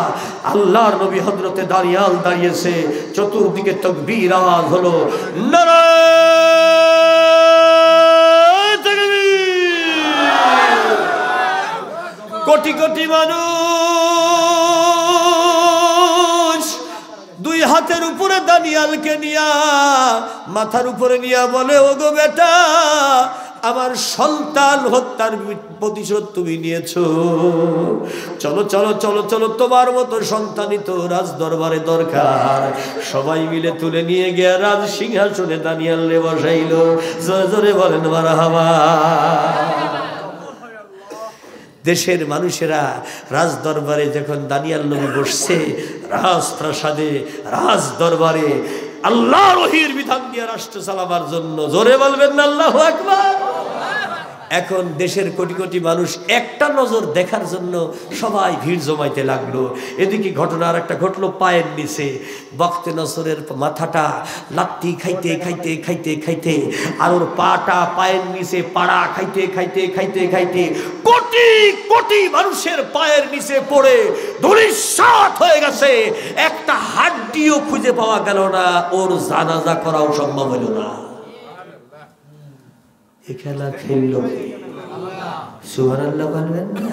আল্লাহর নবী হযরতে দানিয়েল দাঁড়িয়েছে। চতুর্দিকে তাকবীর আওয়াজ হলো, নারায়ে তাকবীর। কোটি কোটি মানুষ 2 হাতের উপরে দানিয়েলকে নিয়া মাথার উপরে নিয়া বলে, ওগো বেটা, আমার সন্তান হত্যার প্রতিশোধ তুমি নিয়েছো, চলো চলো চলো চলো, তোমার মতো সন্তানই তো রাজ দরবারে দরকার। সবাই মিলে তুলে নিয়ে গিয়ে রাজ সিংহাসনে দানিয়েলরে বসাইলো। জোরে জোরে বলেন মারহাবা। দেশের মানুষেরা রাজ দরবারে যখন দানিয়েল নবী বসছে, রাজপ্রাসাদে রাজ দরবারে আল্লাহর ওহীর বিধান দিয়ে রাষ্ট্র চালাবার জন্য, জোরে বলবেন না আল্লাহু আকবার। এখন দেশের কোটি কোটি মানুষ একটা নজর দেখার জন্য সবাই ভিড় জমাইতে লাগলো। এদিকে ঘটনা আর একটা ঘটলো পায়ের নিচে। বখতে নসরের মাথাটা লাত্তি খাইতে খাইতে খাইতে খাইতে আর ওর পাটা পায়ের নিচে পাড়া খাইতে খাইতে খাইতে খাইতে কোটি কোটি মানুষের পায়ের নিচে পড়ে ধূলিসাৎ হয়ে গেছে। একটা হাড্ডিও খুঁজে পাওয়া গেল না, ওর জানাজা করাও সম্ভব হল না। এই খেলা খেললো সুবহানাল্লাহ বলবেন না?